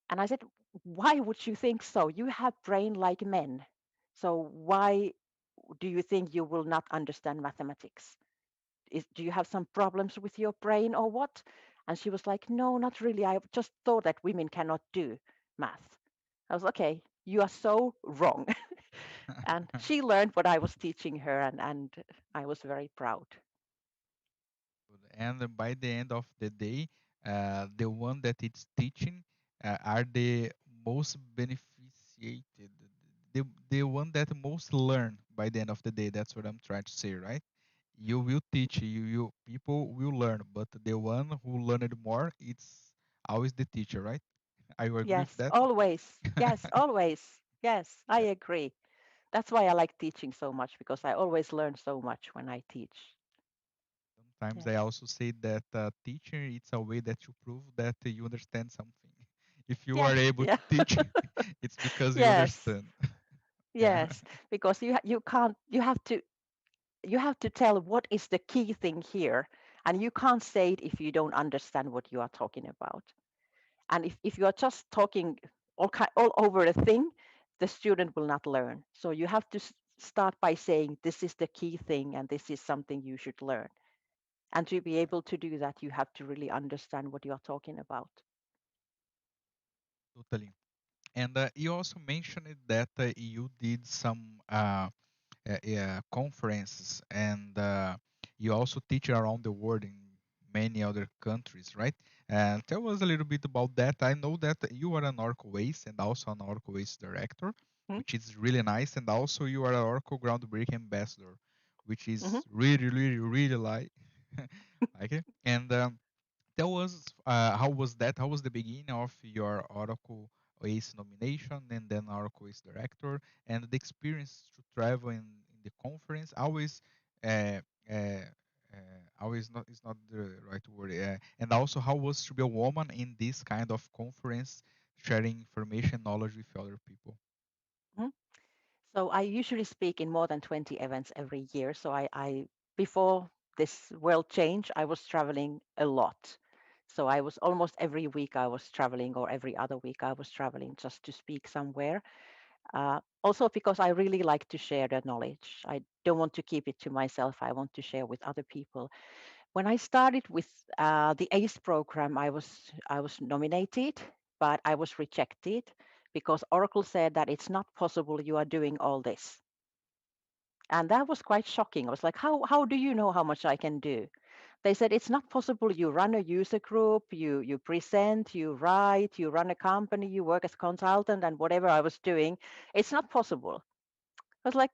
S2: And I said, why would you think so? You have brain like men. So why do you think you will not understand mathematics? Do you have some problems with your brain or what? And she was like, no, not really. I just thought that women cannot do math. I was okay, you are so wrong. And she learned what I was teaching her and I was very proud.
S1: and by the end of the day, the one that it's teaching are the most beneficiated. the one that most learn by the end of the day. That's what I'm trying to say, right? You will teach, you people will learn, but the one who learned more, it's always the teacher, right? Are you agree with
S2: Yes,
S1: that?
S2: always. Yes, always. Yes, I
S1: Yeah.
S2: agree. That's why I like teaching so much because I always learn so much when I teach.
S1: Sometimes I
S2: Yes.
S1: also say that teaching it's a way that you prove that you understand something. If you
S2: Yeah,
S1: are able
S2: yeah.
S1: to teach, it's because you
S2: Yes.
S1: understand. Yeah.
S2: Yes, because you can't you have to tell what is the key thing here, and you can't say it if you don't understand what you are talking about. And if you are just talking all over a thing, the student will not learn. So you have to start by saying this is the key thing and this is something you should learn. And to be able to do that, you have to really understand what you are talking about.
S1: Totally. And you also mentioned that you did some conferences, and you also teach around the world in many other countries, right? And tell us a little bit about that. I know that you are an Oracle Waste and also an Oracle Waste director,
S2: Hmm.
S1: which is really nice, and also you are an Oracle Groundbreak ambassador, which
S2: Hmm.
S1: is really, really, really like it. And tell us how was that? How was the beginning of your Oracle Ace nomination and then Oracle Ace director and the experience to travel in the conference? Uh, uh, always not is not the right word. And also, how was to be a woman in this kind of conference, sharing information, knowledge with other people?
S2: Hmm. So I usually speak in more than 20 events every year. So I before this world change, I was traveling a lot. So I was almost every week I was traveling, or every other week I was traveling just to speak somewhere. Also because I really like to share the knowledge. I don't want to keep it to myself. I want to share with other people. When I started with the ACE program, I was nominated, but I was rejected because Oracle said that it's not possible you are doing all this. And that was quite shocking. I was like, how do you know how much I can do? They said it's not possible. You run a user group, you present, you write, you run a company, you work as a consultant, and whatever I was doing, it's not possible. I was like,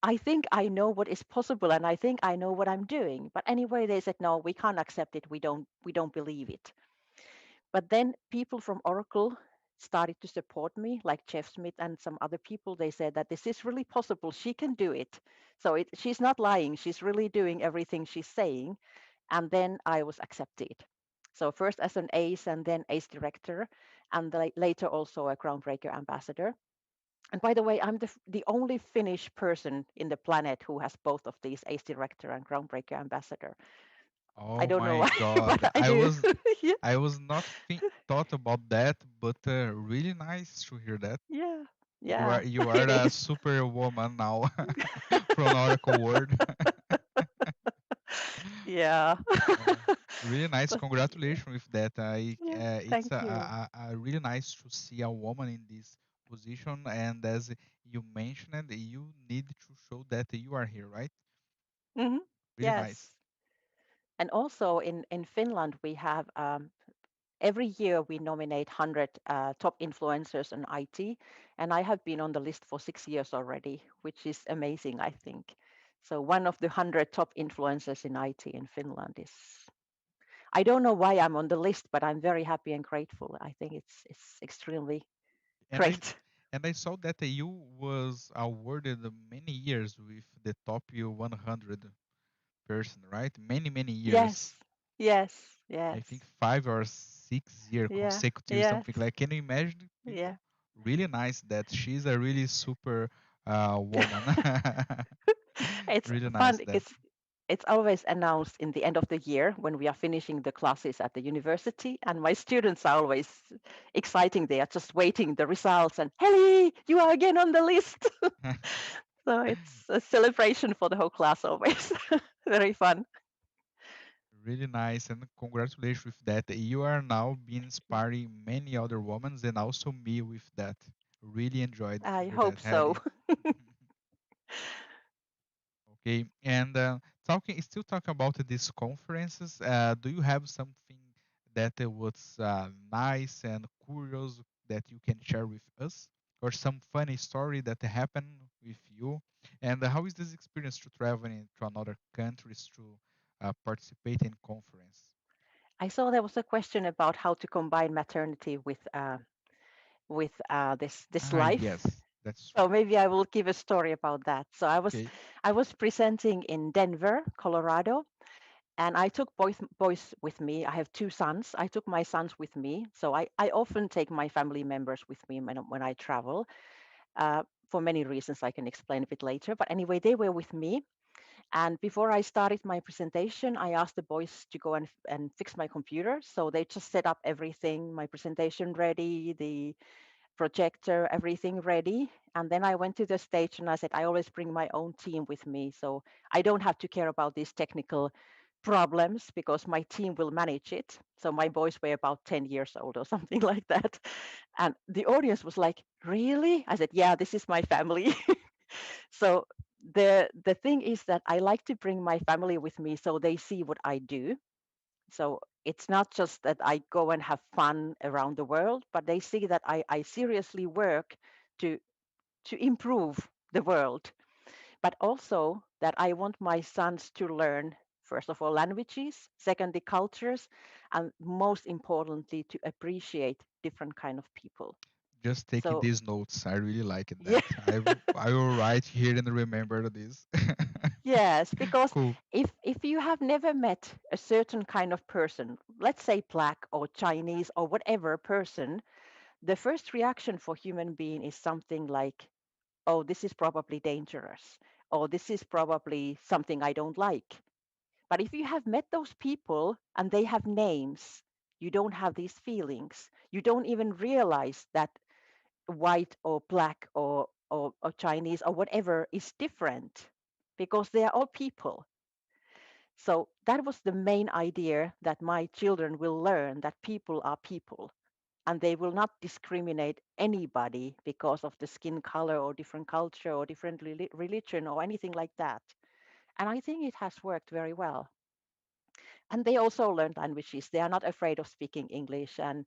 S2: I think I know what is possible and I think I know what I'm doing. But anyway, they said, no, we can't accept it. We don't believe it. But then people from Oracle started to support me, like Jeff Smith and some other people. They said that this is really possible. She can do it. So she's not lying. She's really doing everything she's saying. And then I was accepted. So first as an ACE and then ACE director, and later also a groundbreaker ambassador. And by the way, I'm the only Finnish person in the planet who has both of these, ACE director and groundbreaker ambassador. I
S1: Oh
S2: don't know
S1: my
S2: why,
S1: God,
S2: but I do. Yeah,
S1: I was not thought about that, but really nice to hear that.
S2: yeah,
S1: You are
S2: yeah.
S1: you are
S2: It
S1: a
S2: is.
S1: superwoman now from Oracle World.
S2: Yeah.
S1: Uh, really nice.
S2: But
S1: Congratulations with that.
S2: yeah,
S1: It's
S2: thank you.
S1: really nice to see a woman in this position. And as you mentioned, you need to show that you are here, right?
S2: Hmm.
S1: Really nice.
S2: Yes. And also in Finland, we have every year we nominate 100 top influencers in IT, and I have been on the list for 6 years already, which is amazing, I think. So one of the 100 top influencers in IT in Finland is. I don't know why I'm on the list, but I'm very happy and grateful. I think it's extremely
S1: And
S2: great.
S1: I saw that you was awarded many years with the top 100 person, right? Many years.
S2: Yes, yes,
S1: I
S2: yes,
S1: think 5 or 6 year
S2: yeah,
S1: consecutive,
S2: yes,
S1: something like. Can you imagine?
S2: yeah.
S1: Really nice that she's a really super woman.
S2: It's
S1: Really
S2: fun
S1: nice that.
S2: because it's always announced in the end of the year when we are finishing the classes at the university, and my students are always exciting. They are just waiting the results, and Heli, you are again on the list. So it's a celebration for the whole class always. Very fun.
S1: Really nice, and congratulations with that. You are now being inspiring many other women and also me with that. Really enjoyed to
S2: I
S1: hear
S2: hope
S1: that,
S2: so.
S1: Heli. Okay, and still talking about these conferences. Do you have something that was nice and curious that you can share with us? or some funny story that happened with you? And how is this experience to traveling to another countries to participate in conference?
S2: I saw there was a question about how to combine maternity with this
S1: Ah,
S2: life.
S1: yes, that's true.
S2: So maybe I will give a story about that. So
S1: Okay,
S2: I was presenting in Denver, Colorado, and I took boys with me. I have two sons. I took my sons with me. So I often take my family members with me when I travel, for many reasons I can explain a bit later. But anyway, they were with me. And before I started my presentation, I asked the boys to go and fix my computer. So they just set up everything, my presentation ready, the projector, everything ready. And then I went to the stage and I said, I always bring my own team with me. So I don't have to care about these technical problems because my team will manage it. So my boys were about 10 years old or something like that. And the audience was like, really? I said, yeah, this is my family. So the thing is that I like to bring my family with me so they see what I do. So it's not just that I go and have fun around the world, but they see that I seriously work to to improve the world, but also that I want my sons to learn, first of all, languages, secondly, cultures, and most importantly, to appreciate different kind of people.
S1: just taking
S2: So
S1: these notes. I really like it
S2: yeah.
S1: that. I will write here and remember this.
S2: Yes, because
S1: Cool.
S2: if you have never met a certain kind of person, let's say black or Chinese or whatever person, the first reaction for human being is something like, oh, this is probably dangerous, or this is probably something I don't like. But if you have met those people and they have names, you don't have these feelings. You don't even realize that white or black or Chinese or whatever is different because they are all people. So that was the main idea, that my children will learn that people are people and they will not discriminate anybody because of the skin color or different culture or different religion or anything like that. And I think it has worked very well. And they also learn languages. They are not afraid of speaking English. And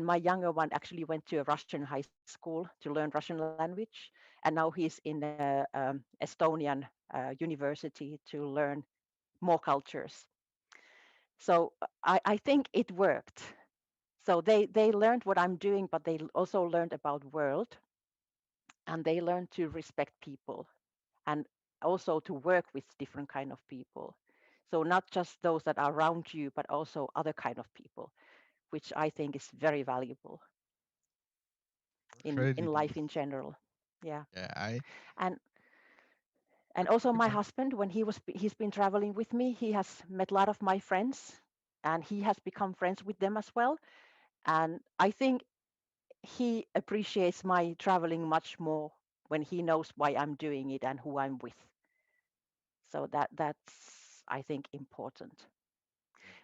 S2: my younger one actually went to a Russian high school to learn Russian language, and now he's in a Estonian university to learn more cultures. So I think it worked. So they learned what I'm doing, but they also learned about world, and they learned to respect people and also to work with different kind of people. So not just those that are around you, but also other kind of people, which I think is very valuable
S1: For sure
S2: in
S1: it is.
S2: life in general. Yeah.
S1: Yeah, I
S2: And and also
S1: keep
S2: my
S1: going.
S2: husband, when he's been traveling with me, he has met a lot of my friends and he has become friends with them as well. And I think he appreciates my traveling much more when he knows why I'm doing it and who I'm with. So that's I think important.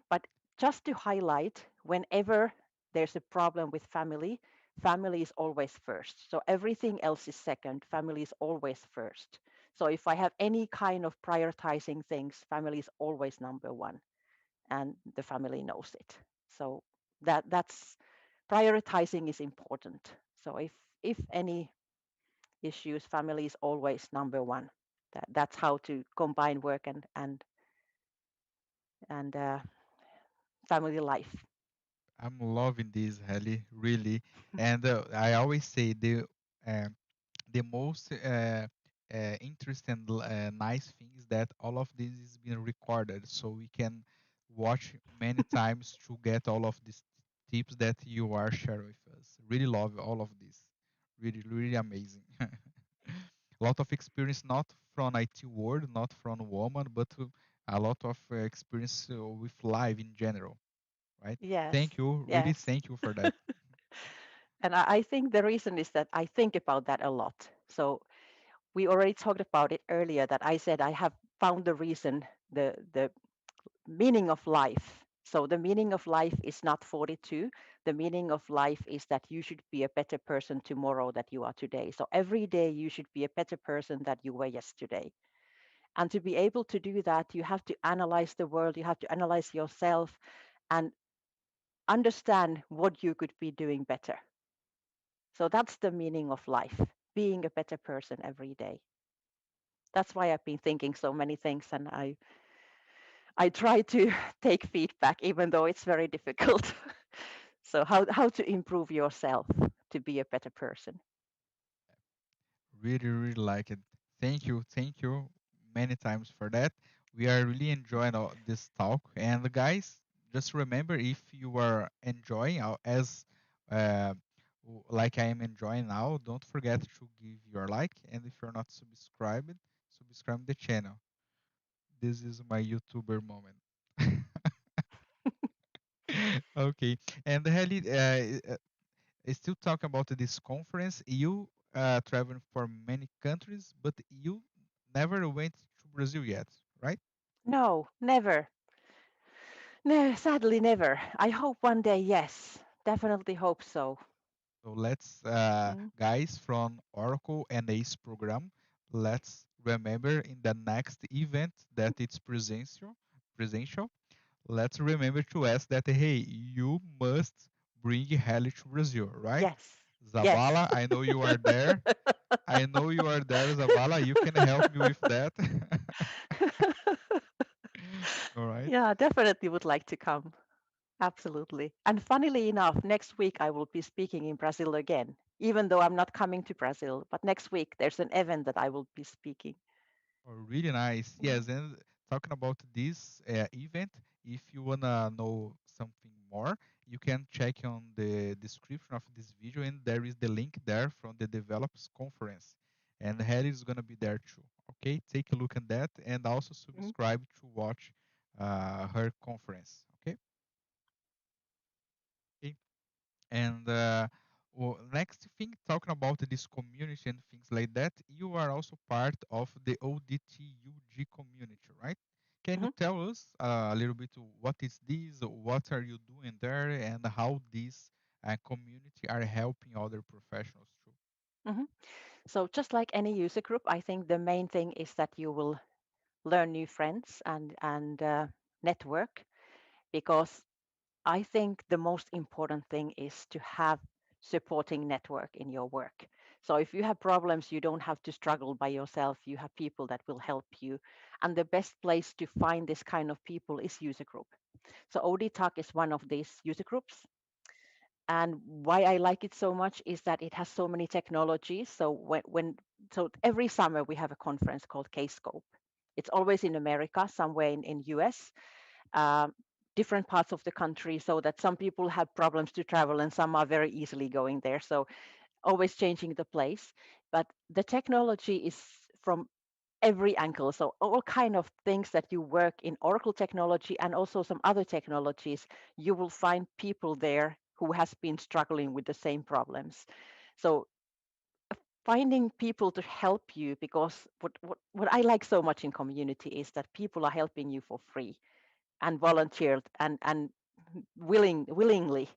S2: But just to highlight, whenever there's a problem with family, family is always first. So everything else is second. Family is always first. So if I have any kind of prioritizing things, family is always number one, and the family knows it. So that's prioritizing is important. So if any issues, family is always number one. That's how to combine work and family life.
S1: I'm loving this, Heli, really. And I always say uh, the most interesting, nice thing is that all of this is being recorded, so we can watch many times to get all of these tips that you are sharing with us. Really love all of this. Really, really amazing. A lot of experience, not from IT world, not from woman, but a lot of experience with life in general, right?
S2: Yes,
S1: Thank you, really
S2: yes.
S1: thank you for that.
S2: And I think the reason is that I think about that a lot. So we already talked about it earlier that I said I have found the reason, the meaning of life. So the meaning of life is not 42. The meaning of life is that you should be a better person tomorrow than you are today. So every day you should be a better person than you were yesterday. And to be able to do that, you have to analyze the world, you have to analyze yourself and understand what you could be doing better. So that's the meaning of life, being a better person every day. That's why I've been thinking so many things, and I try to take feedback even though it's very difficult. So how to improve yourself to be a better person.
S1: Really, really like it. Thank you many times for that. We are really enjoying this talk. And guys, just remember, if you are enjoying as uh, like I am enjoying now, don't forget to give your like. And if you're not subscribed, subscribe the channel. This is my YouTuber moment. Okay. And Heli, still talking about this conference, you traveling for many countries, but you never went to Brazil yet, right?
S2: No, never. No, sadly never. I hope one day, yes. Definitely hope so.
S1: So let's,
S2: Mm,
S1: guys from Oracle and ACE program, let's remember in the next event that it's presential. Let's remember to ask that, hey, you must bring Heli to Brazil, right?
S2: yes. Yes.
S1: Zavala, I know you are there. I know you are there, Zavala. You can help me with that. All right.
S2: Yeah, definitely would like to come. Absolutely. And funnily enough, next week I will be speaking in Brazil again, even though I'm not coming to Brazil. But next week there's an event that I will be speaking.
S1: Oh, really nice.
S2: Mm,
S1: Yes, and talking about this event, if you wanna know something more, you can check on the description of this video, and there is the link there from the Developers Conference, and Harry is gonna be there too. Okay, take a look at that, and also
S2: mm,
S1: subscribe to watch her conference. Okay. Okay. And well, next thing, talking about this community and things like that, you are also part of the ODTUG community, right? Can you
S2: mhm,
S1: tell us a little bit what is this, what are you doing there, and how this community are helping other professionals too?
S2: mhm. So just like any user group, I think the main thing is that you will learn new friends and network, because I think the most important thing is to have supporting network in your work. So if you have problems, you don't have to struggle by yourself. You have people that will help you. And the best place to find this kind of people is user group. So OD Talk is one of these user groups. And why I like it so much is that it has so many technologies. So so every summer we have a conference called K-Scope. It's always in America, somewhere in US, um, different parts of the country, so that some people have problems to travel and some are very easily going there. So always changing the place. But the technology is from every angle. So all kind of things that you work in Oracle technology and also some other technologies, you will find people there who has been struggling with the same problems. So finding people to help you, because what I like so much in community is that people are helping you for free and volunteered and willingly.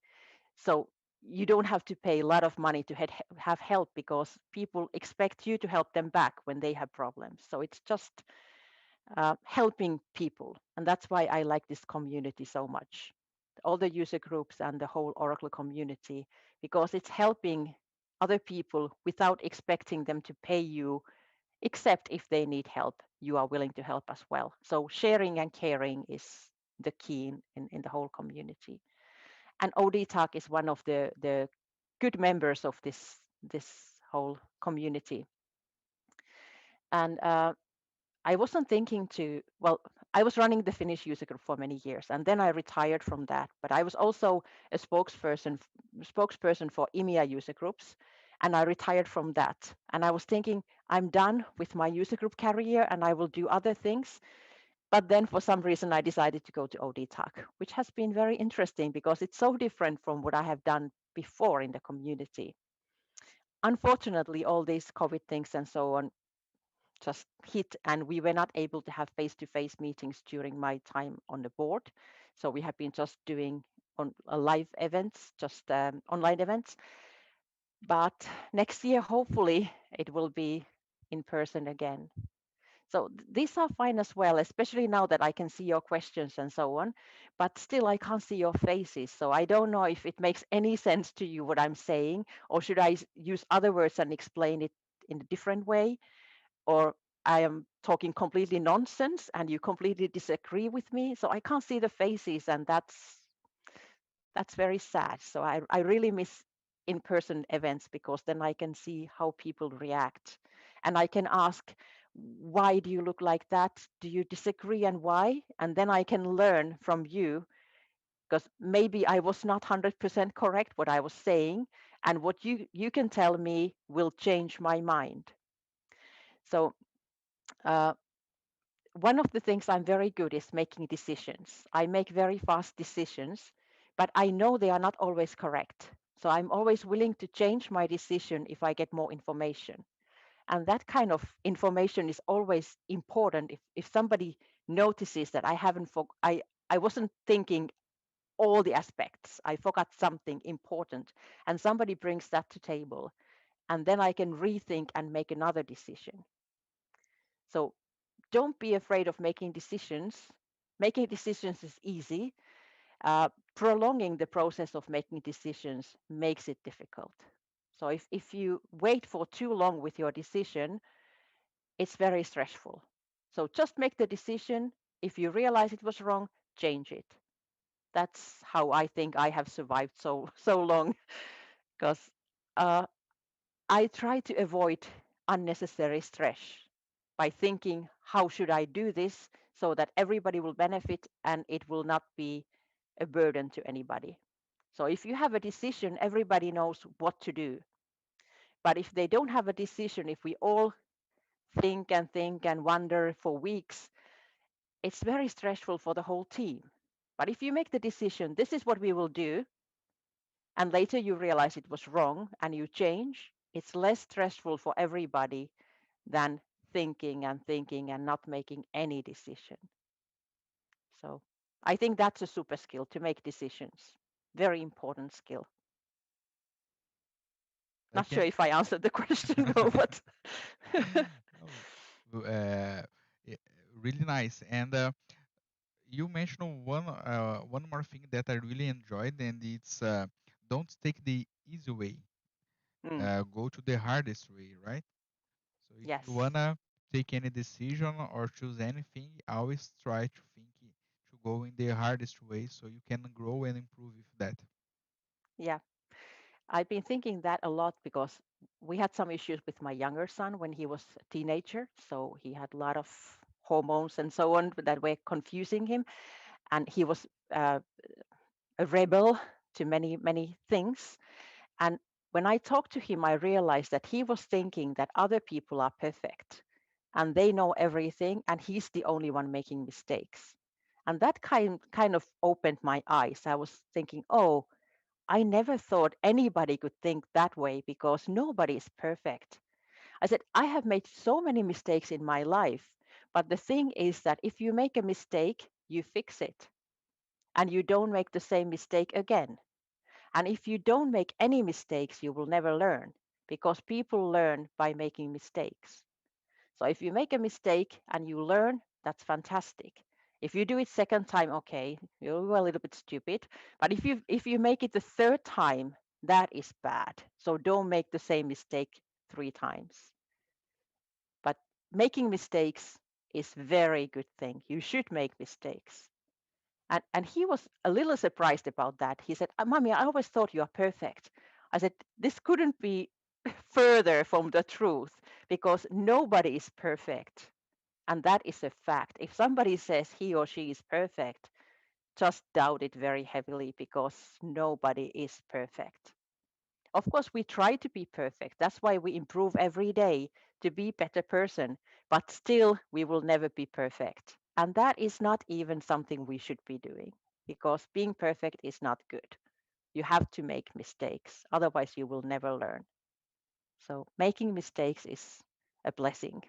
S2: So you don't have to pay a lot of money to have help, because people expect you to help them back when they have problems. So it's just helping people. And that's why I like this community so much, all the user groups and the whole Oracle community, because it's helping other people without expecting them to pay you, except if they need help, you are willing to help as well. So sharing and caring is the key in the whole community. And OD Talk is one of the good members of this whole community. And I wasn't thinking to, well, I was running the Finnish user group for many years, and then I retired from that. But I was also a spokesperson for EMEA user groups, and I retired from that. And I was thinking, I'm done with my user group career, and I will do other things. But then for some reason, I decided to go to OD Talk, which has been very interesting because it's so different from what I have done before in the community. Unfortunately, all these COVID things and so on just hit, and we were not able to have face-to-face meetings during my time on the board. So we have been just doing on live events, just online events. But next year, hopefully, it will be in person again. So these are fine as well, especially now that I can see your questions and so on. But still, I can't see your faces. So I don't know if it makes any sense to you what I'm saying, or should I use other words and explain it in a different way, or I am talking completely nonsense and you completely disagree with me. So I can't see the faces, and that's very sad. So I really miss in-person events because then I can see how people react. And I can ask, why do you look like that? Do you disagree and why? And then I can learn from you because maybe I was not 100% correct what I was saying. And what you can tell me will change my mind. So uh, one of the things I'm very good is making decisions. I make very fast decisions, but I know they are not always correct. So I'm always willing to change my decision if I get more information. And that kind of information is always important. If somebody notices that I wasn't thinking all the aspects, I forgot something important, and somebody brings that to table, and then I can rethink and make another decision. So don't be afraid of making decisions. Making decisions is easy. Prolonging the process of making decisions makes it difficult. So if you wait for too long with your decision, it's very stressful. So just make the decision. If you realize it was wrong, change it. That's how I think I have survived so long because uh, I try to avoid unnecessary stress by thinking, how should I do this so that everybody will benefit and it will not be a burden to anybody. So if you have a decision, everybody knows what to do. But if they don't have a decision, if we all think and wonder for weeks, it's very stressful for the whole team. But if you make the decision, this is what we will do, and later you realize it was wrong and you change, it's less stressful for everybody than thinking and not making any decision. So I think that's a super skill to make decisions. Very important skill.
S1: I
S2: Not sure
S1: can.
S2: if I answered the question though, but
S1: Oh, yeah, really nice. And you mentioned one more thing that I really enjoyed, and it's don't take the easy way.
S2: mm,
S1: Go to the hardest way, right? So if you
S2: yes,
S1: wanna take any decision or choose anything, always try to think to go in the hardest way so you can grow and improve with that.
S2: yeah. I've been thinking that a lot because we had some issues with my younger son when he was a teenager. So he had a lot of hormones and so on that were confusing him. And he was a rebel to many things. And when I talked to him, I realized that he was thinking that other people are perfect and they know everything, and he's the only one making mistakes. And that kind of opened my eyes. I was thinking, oh, I never thought anybody could think that way because nobody is perfect. I said, I have made so many mistakes in my life, but the thing is that if you make a mistake, you fix it and you don't make the same mistake again. And if you don't make any mistakes, you will never learn because people learn by making mistakes. So if you make a mistake and you learn, that's fantastic. If you do it second time, okay, you're a little bit stupid. But if you make it the third time, that is bad. So don't make the same mistake three times. But making mistakes is very good thing. You should make mistakes. And he was a little surprised about that. He said, Mommy, I always thought you are perfect. I said, this couldn't be further from the truth because nobody is perfect. And that is a fact. If somebody says he or she is perfect, just doubt it very heavily because nobody is perfect. Of course, we try to be perfect. That's why we improve every day to be a better person, but still we will never be perfect. And that is not even something we should be doing because being perfect is not good. You have to make mistakes, otherwise you will never learn. So making mistakes is a blessing.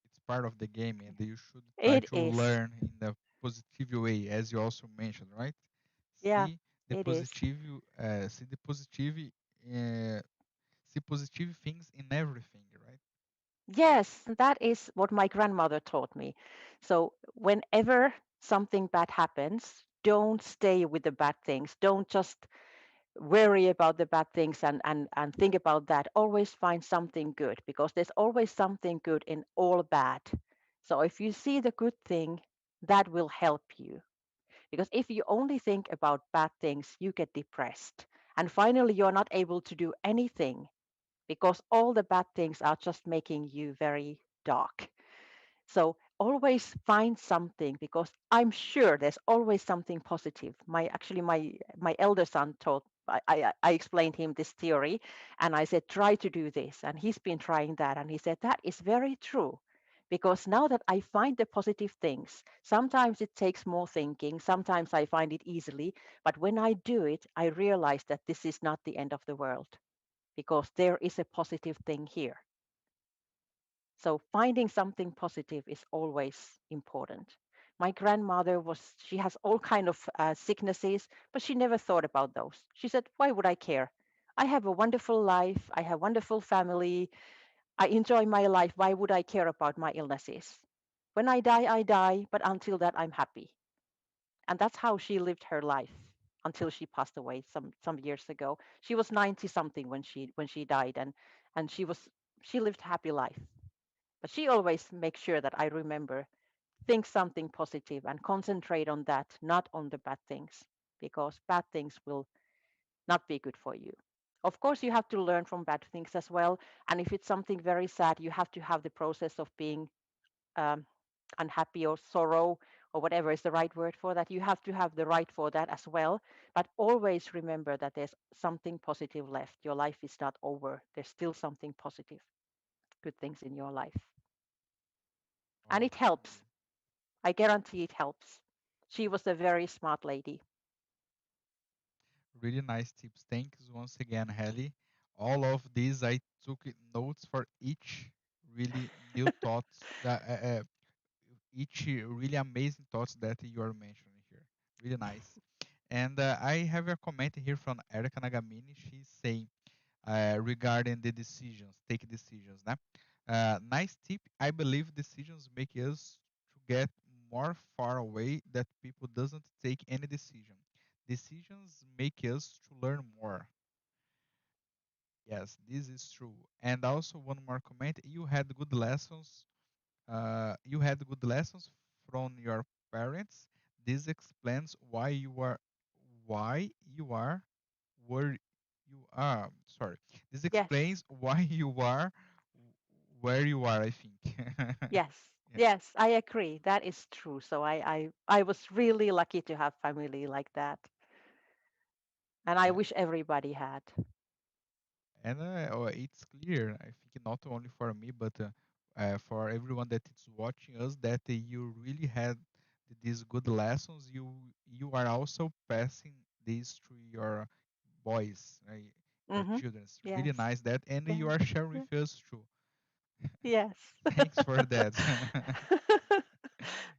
S1: It's part of the game, and you should try
S2: It
S1: to
S2: is.
S1: learn in a positive way, as you also mentioned, right?
S2: Yeah,
S1: See the
S2: it is.
S1: positive, see the positive, see positive things in everything, right?
S2: Yes, that is what my grandmother taught me. So whenever something bad happens, don't stay with the bad things. Don't just worry about the bad things and think about that. Always find something good because there's always something good in all bad. So if you see the good thing, that will help you. Because if you only think about bad things, you get depressed. And finally, you're not able to do anything because all the bad things are just making you very dark. So always find something because I'm sure there's always something positive. My elder son told I explained him this theory and I said try to do this and he's been trying that and he said that is very true because now that I find the positive things, sometimes it takes more thinking, sometimes I find it easily, but when I do it, I realize that this is not the end of the world because there is a positive thing here. So finding something positive is always important. My grandmother she has all kind of sicknesses, but she never thought about those. She said, why would I care? I have a wonderful life. I have wonderful family. I enjoy my life. Why would I care about my illnesses? When I die, but until that, I'm happy. And that's how she lived her life until she passed away some years ago. She was 90 something when she died and she lived happy life. But she always makes sure that I remember think something positive and concentrate on that, not on the bad things, because bad things will not be good for you. Of course, you have to learn from bad things as well. And if it's something very sad, you have to have the process of being um, unhappy or sorrow or whatever is the right word for that. You have to have the right for that as well. But always remember that there's something positive left. Your life is not over. There's still something positive, good things in your life. And it helps.
S1: Okay.
S2: I guarantee it helps. She was a very smart lady.
S1: Really nice tips. Thanks once again, Heli. All of these I took notes for each really new thoughts that each really amazing thoughts that you are mentioning here. Really nice. And I have a comment here from Erica Nagamini. She's saying regarding the decisions, take decisions. Né? Nice tip. I believe decisions make us to get more far away that people doesn't take any decision. Decisions make us to learn more. Yes, this is true. And also one more comment. You had good lessons from your parents. This explains why you are where you are. Sorry. This
S2: Yes,
S1: explains why you are where you are, I think.
S2: yes,
S1: Yeah,
S2: yes, I agree. That is true. So I was really lucky to have family like that. And I
S1: yeah.
S2: wish everybody had.
S1: And it's clear, I think, not only for me, but for everyone that is watching us, that you really had these good lessons. You are also passing this to your boys, right? Your
S2: Mm-hmm.
S1: children. It's really
S2: Yes.
S1: nice that, and you
S2: Yeah.
S1: are sharing
S2: Yeah.
S1: with us too.
S2: Yes.
S1: Thanks for that.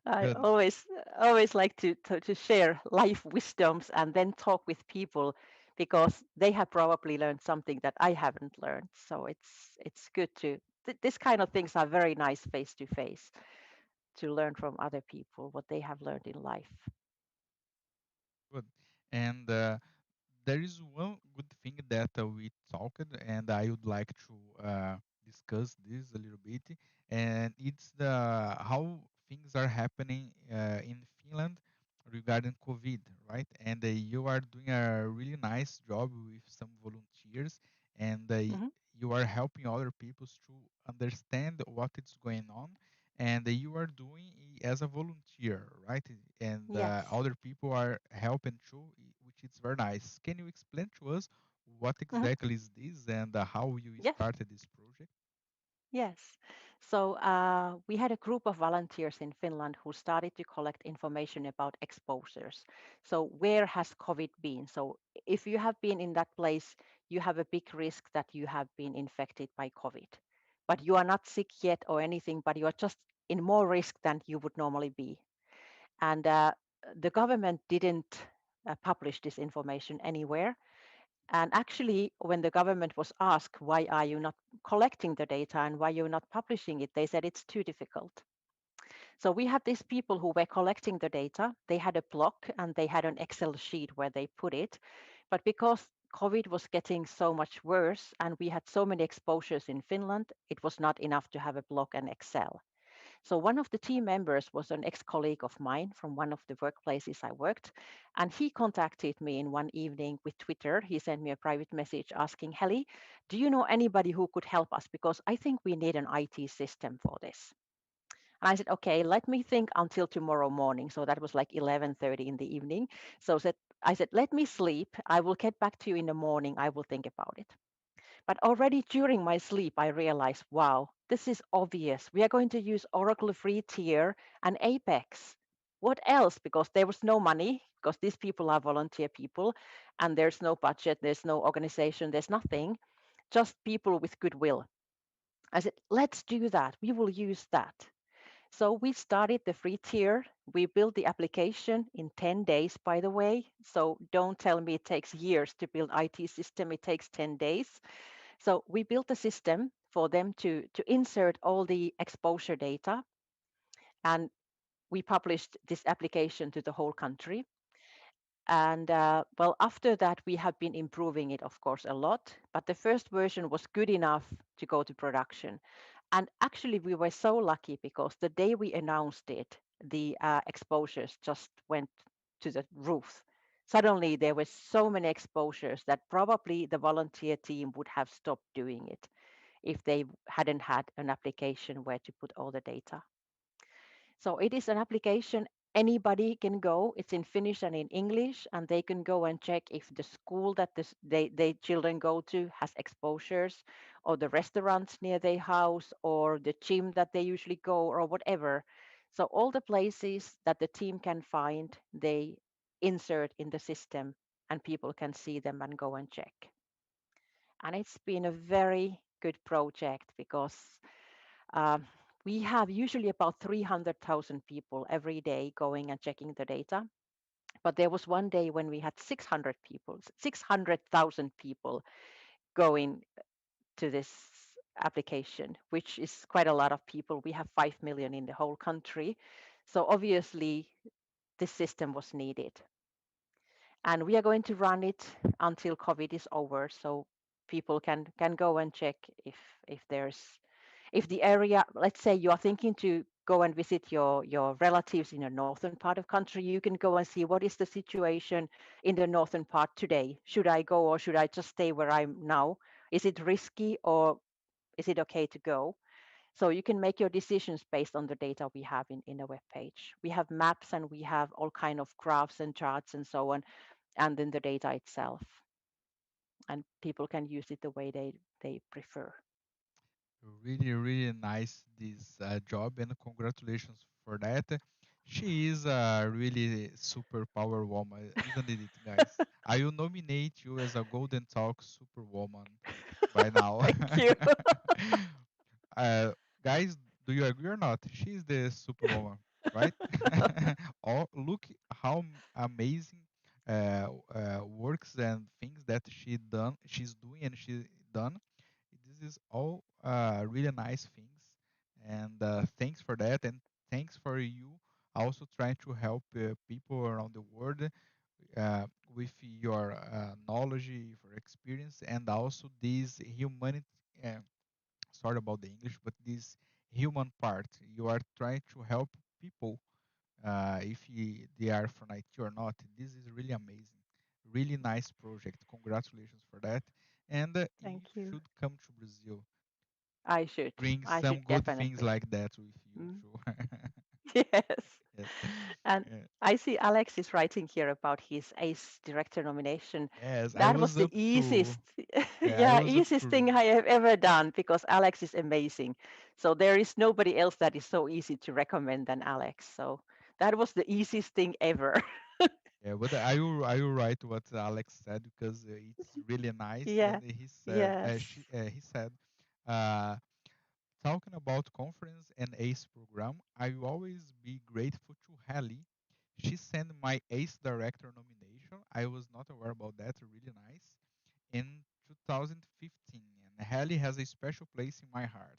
S2: I
S1: Good.
S2: always like to share life wisdoms and then talk with people because they have probably learned something that I haven't learned. So it's good to this kind of things are very nice face to face to learn from other people what they have learned in life.
S1: Good. And there is one good thing that we talked, and I would like to discuss this a little bit, and it's the how things are happening in Finland regarding COVID, right? And you are doing a really nice job with some volunteers, and
S2: Hmm.
S1: you are helping other people to understand what is going on, and you are doing as a volunteer, right? And
S2: Yes.
S1: other people are helping too, which is very nice. Can you explain to us what
S2: Hmm.
S1: exactly is this and how you
S2: Yes.
S1: started this project?
S2: Yes. So we had a group of volunteers in Finland who started to collect information about exposures. So where has COVID been? So if you have been in that place, you have a big risk that you have been infected by COVID. But you are not sick yet or anything, but you are just in more risk than you would normally be. And the government didn't publish this information anywhere. And actually, when the government was asked, why are you not collecting the data and why you're not publishing it, they said it's too difficult. So we had these people who were collecting the data. They had a block and they had an Excel sheet where they put it. But because COVID was getting so much worse and we had so many exposures in Finland, it was not enough to have a block and Excel. So one of the team members was an ex-colleague of mine from one of the workplaces I worked, and he contacted me in one evening with Twitter. He sent me a private message asking, Heli, do you know anybody who could help us? Because I think we need an IT system for this. And I said, okay, let me think until tomorrow morning. So that was like 11:30 in the evening. So I said, let me sleep. I will get back to you in the morning. I will think about it. But already during my sleep, I realized, wow, this is obvious. We are going to use Oracle Free Tier and Apex. What else? Because there was no money, because these people are volunteer people, and there's no budget, there's no organization, there's nothing, just people with goodwill. I said, let's do that. We will use that. So we started the free tier. We built the application in 10 days, by the way. So don't tell me it takes years to build IT system. It takes 10 days. So we built a system for them to insert all the exposure data. And we published this application to the whole country. And well, after that, we have been improving it, of course, a lot. But the first version was good enough to go to production. And actually, we were so lucky because the day we announced it, the exposures just went to the roof. Suddenly, there were so many exposures that probably the volunteer team would have stopped doing it if they hadn't had an application where to put all the data. So it is an application anybody can go. It's in Finnish and in English, and they can go and check if the school that they children go to has exposures, or the restaurants near their house, or the gym that they usually go, or whatever. So all the places that the team can find, they insert in the system, and people can see them and go and check. And it's been a very good project because um, we have usually about 300,000 people every day going and checking the data. But there was one day when we had 600 people, 600,000 people going to this application, which is quite a lot of people. We have 5 million in the whole country. So obviously, this system was needed. And we are going to run it until COVID is over. So people can go and check if there's if the area, let's say you are thinking to go and visit your relatives in the northern part of country, you can go and see what is the situation in the northern part today. Should I go or should I just stay where I'm now? Is it risky or is it okay to go? So you can make your decisions based on the data we have in a web page. We have maps and we have all kind of graphs and charts and so on, and then the data itself. And people can use it the way they prefer.
S1: Really, really nice this job, and congratulations for that. She is a really super power woman, isn't it, guys? I will nominate you as a Golden Talk Superwoman by now.
S2: Thank you.
S1: uh, guys, do you agree or not? She's the superwoman, right? Oh, look how amazing works and things that she's doing and she done. This is all really nice things, and thanks for that, and thanks for you also trying to help people around the world with your knowledge, your experience, and also this humanity. Sorry about the English, but this human part. You are trying to help people, if they are from IT or not. This is really amazing. Really nice project. Congratulations for that. And you
S2: Thank you.
S1: should come to Brazil.
S2: I should.
S1: Bring
S2: I
S1: some
S2: should
S1: good things
S2: definitely.
S1: like that with you.
S2: Mm.
S1: Sure.
S2: Yes.
S1: Yes.
S2: And
S1: Yeah.
S2: I see Alex is writing here about his ACE director nomination.
S1: Yes, I
S2: That was
S1: was
S2: the
S1: up to.
S2: easiest,
S1: Yeah, I
S2: yeah,
S1: was up
S2: easiest
S1: to.
S2: thing I have ever done because Alex is amazing. So there is nobody else that is so easy to recommend than Alex. So that was the easiest thing ever.
S1: Yeah, but I will write what Alex said because it's really nice.
S2: Yeah.
S1: And he said,
S2: Yes.
S1: he said, uh, talking about conference and ACE program, I will always be grateful to Heli. She sent my ACE director nomination. I was not aware about that. Really nice. in 2015, and Heli has a special place in my heart.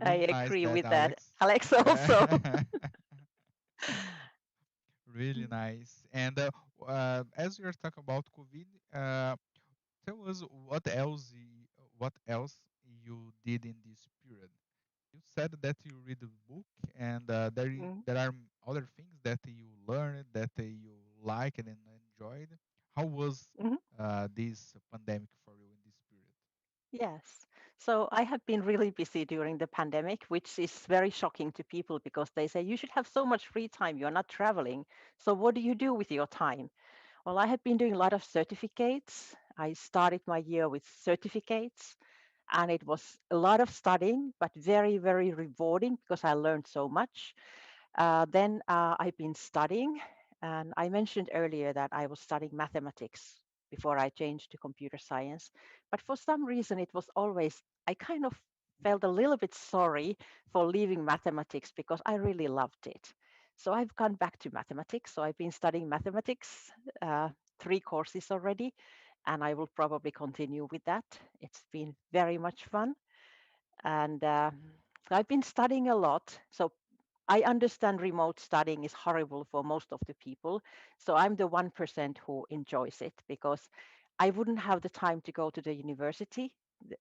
S2: I
S1: Really nice
S2: agree
S1: that,
S2: with that.
S1: Alex.
S2: Alex also.
S1: Yeah. Really nice. And as we are talking about COVID, tell us what else you did in this period. You said that you read a book, and
S2: Mm,
S1: there are other things that you learned that you liked and enjoyed. How was
S2: mhm.
S1: this pandemic for you in this period?
S2: Yes. So I have been really busy during the pandemic, which is very shocking to people because they say you should have so much free time. You're not traveling. So what do you do with your time? Well, I have been doing a lot of certificates. I started my year with certificates, and it was a lot of studying, but very, very rewarding because I learned so much. Then I've been studying, and I mentioned earlier that I was studying mathematics before I changed to computer science. But for some reason, it was always, I kind of felt a little bit sorry for leaving mathematics because I really loved it. So I've gone back to mathematics. So I've been studying mathematics, uh, 3 courses already, and I will probably continue with that. It's been very much fun. And I've been studying a lot. So I understand remote studying is horrible for most of the people. So I'm the 1% who enjoys it because I wouldn't have the time to go to the university,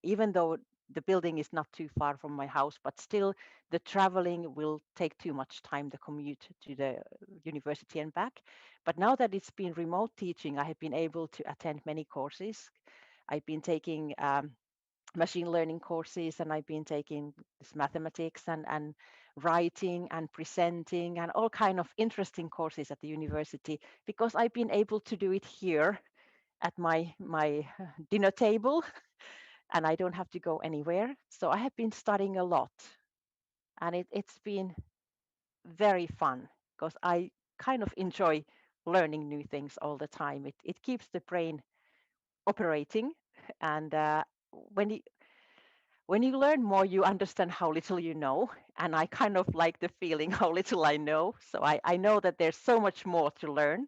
S2: even though the building is not too far from my house, but still the traveling will take too much time, the commute to the university and back. But now that it's been remote teaching, I have been able to attend many courses. I've been taking machine learning courses, and I've been taking this mathematics and writing and presenting and all kind of interesting courses at the university because I've been able to do it here at my dinner table, and I don't have to go anywhere. So I have been studying a lot, and it's been very fun because I kind of enjoy learning new things all the time. It keeps the brain operating, and when you when you learn more, you understand how little you know. And I kind of like the feeling how little I know. So I know that there's so much more to learn.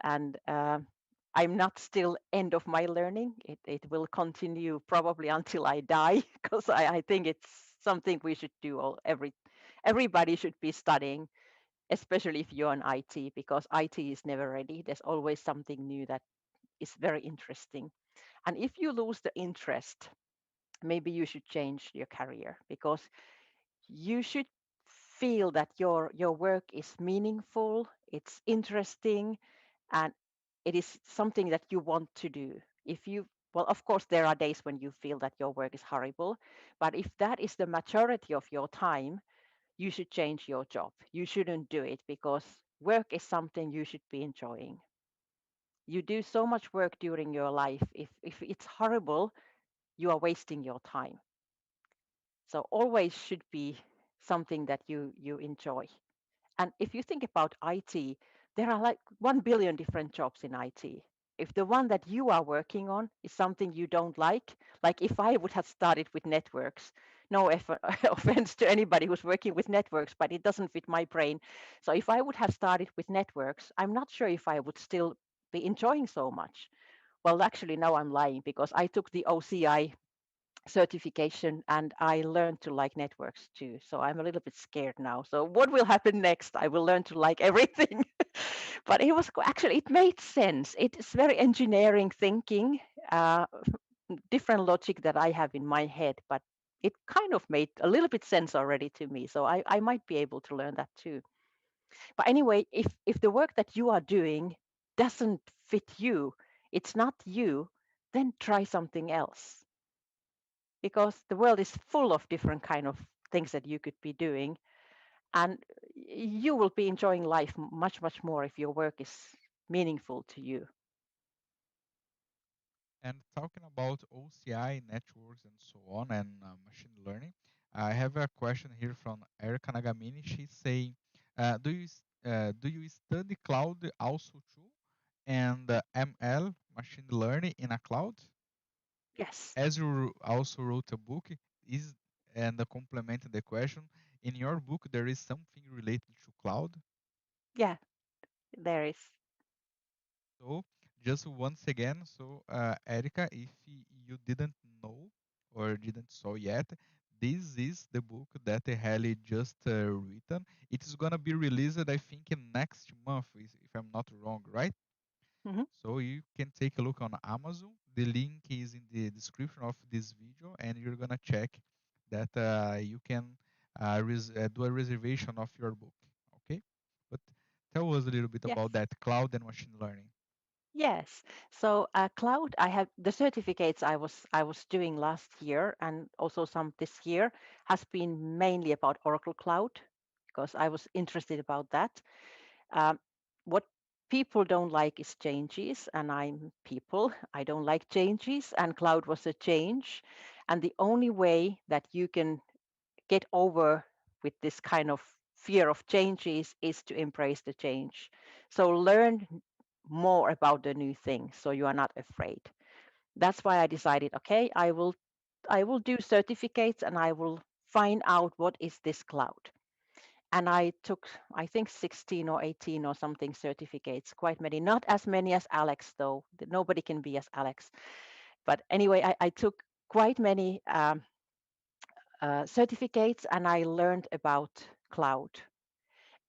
S2: And I'm not still end of my learning. It will continue probably until I die because I think it's something we should do everybody should be studying, especially if you're in IT, because IT is never ready. There's always something new that is very interesting. And if you lose the interest, maybe you should change your career because you should feel that your work is meaningful, it's interesting, and it is something that you want to do. If you Well, of course there are days when you feel that your work is horrible, but if that is the majority of your time, you should change your job. You shouldn't do it because work is something you should be enjoying. You do so much work during your life. If it's horrible, you are wasting your time. So always should be something that you enjoy. And if you think about IT, there are like 1 billion different jobs in IT. If the one that you are working on is something you don't like if I would have started with networks, no offense to anybody who's working with networks, but it doesn't fit my brain. So if I would have started with networks, I'm not sure if I would still be enjoying so much. Well, actually, now I'm lying because I took the OCI certification and I learned to like networks too. So I'm a little bit scared now. So what will happen next? I will learn to like everything. But actually, it made sense. It's very engineering thinking, different logic that I have in my head, but it kind of made a little bit sense already to me. So I might be able to learn that too. But anyway, if the work that you are doing doesn't fit you, it's not you, then try something else because the world is full of different kind of things that you could be doing, and you will be enjoying life much more if your work is meaningful to you.
S1: And talking about OCI networks and so on and machine learning, I have a question here from Erica Nagamini. She's saying, do you study cloud also too, and ML machine learning in a cloud?
S2: Yes.
S1: As you also wrote a book, is and complementing the question, in your book there is something related to cloud.
S2: Yeah, there is.
S1: So just once again, so Erica, if you didn't know or didn't saw yet, this is the book that Heli just written. It is gonna be released, I think, in next month, if I'm not wrong, right?
S2: Mhm.
S1: So you can take a look on Amazon. The link is in the description of this video, and you're gonna check that you can do a reservation of your book. Okay, but tell us a little bit
S2: Yes.
S1: about that cloud and machine learning.
S2: Yes. So cloud, I have the certificates I was doing last year and also some this year has been mainly about Oracle Cloud because I was interested about that. Um, what people don't like is changes, and I'm people. I don't like changes, and cloud was a change. And the only way that you can get over with this kind of fear of changes is to embrace the change. So learn more about the new thing so you are not afraid. That's why I decided, okay, I will do certificates and I will find out what is this cloud. And I took, I think, 16 or 18 or something certificates, quite many, not as many as Alex, though. Nobody can be as Alex. But anyway, I took quite many certificates and I learned about cloud.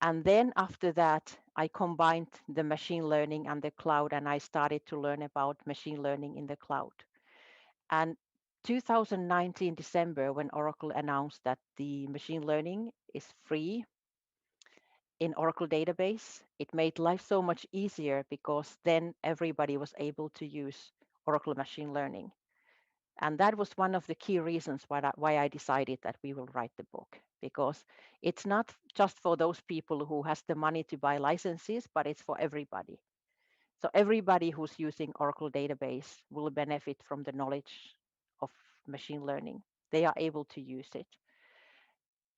S2: And then after that, I combined the machine learning and the cloud, and I started to learn about machine learning in the cloud. And 2019 December, when Oracle announced that the machine learning is free in Oracle database, it made life so much easier because then everybody was able to use Oracle machine learning. And that was one of the key reasons why I decided that we will write the book, because it's not just for those people who has the money to buy licenses, but it's for everybody. So everybody who's using Oracle database will benefit from the knowledge of machine learning. They are able to use it.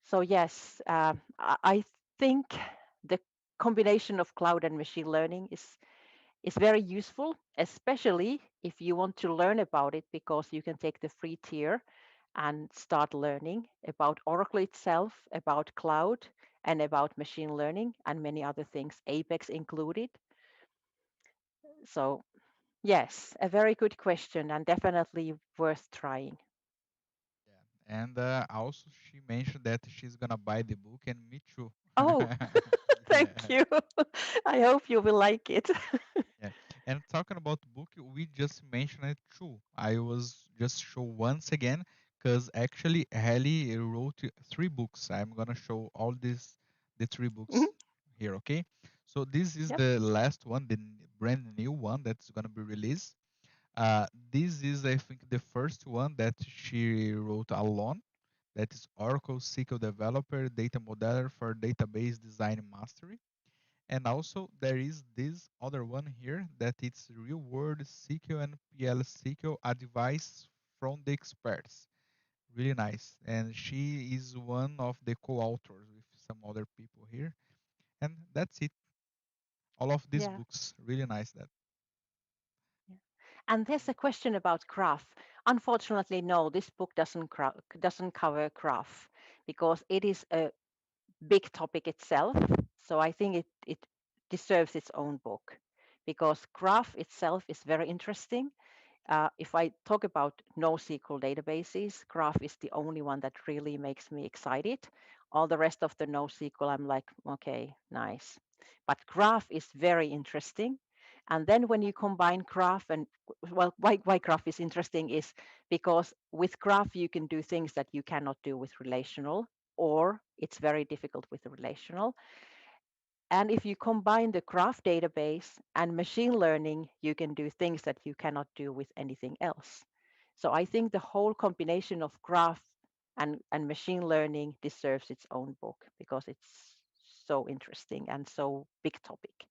S2: So yes, I think the combination of cloud and machine learning is very useful, especially if you want to learn about it, because you can take the free tier and start learning about Oracle itself, about cloud, and about machine learning and many other things, Apex included. So, yes, a very good question and definitely worth trying.
S1: Yeah, and also she mentioned that she's gonna buy the book, and me too.
S2: Oh, thank
S1: Yeah.
S2: you. I hope you will like it.
S1: Yeah, and talking about book, we just mentioned it too. I was just show once again because actually Heli wrote three books. I'm gonna show all the three
S2: Mhm.
S1: books here. Okay, so this is
S2: Yep.
S1: the last one, the brand new one that's gonna be released. This is, I think, the first one that she wrote alone. That is Oracle SQL Developer Data Modeler for Database Design Mastery. And also there is this other one here that it's real world SQL and PL SQL advice from the experts. Really nice. And she is one of the co-authors with some other people here. And that's it. All of these
S2: Yeah.
S1: books. Really nice that.
S2: Yeah. And there's a question about graph. Unfortunately, no, this book doesn't cover graph because it is a big topic itself. So I think it deserves its own book because graph itself is very interesting. If I talk about NoSQL databases, Graph is the only one that really makes me excited. All the rest of the NoSQL, I'm like, okay, nice. But Graph is very interesting. And then when you combine Graph and, well, why Graph is interesting is because with Graph, you can do things that you cannot do with relational, or it's very difficult with the relational. And if you combine the graph database and machine learning, you can do things that you cannot do with anything else. So I think the whole combination of graph and machine learning deserves its own book because it's so interesting and so big topic.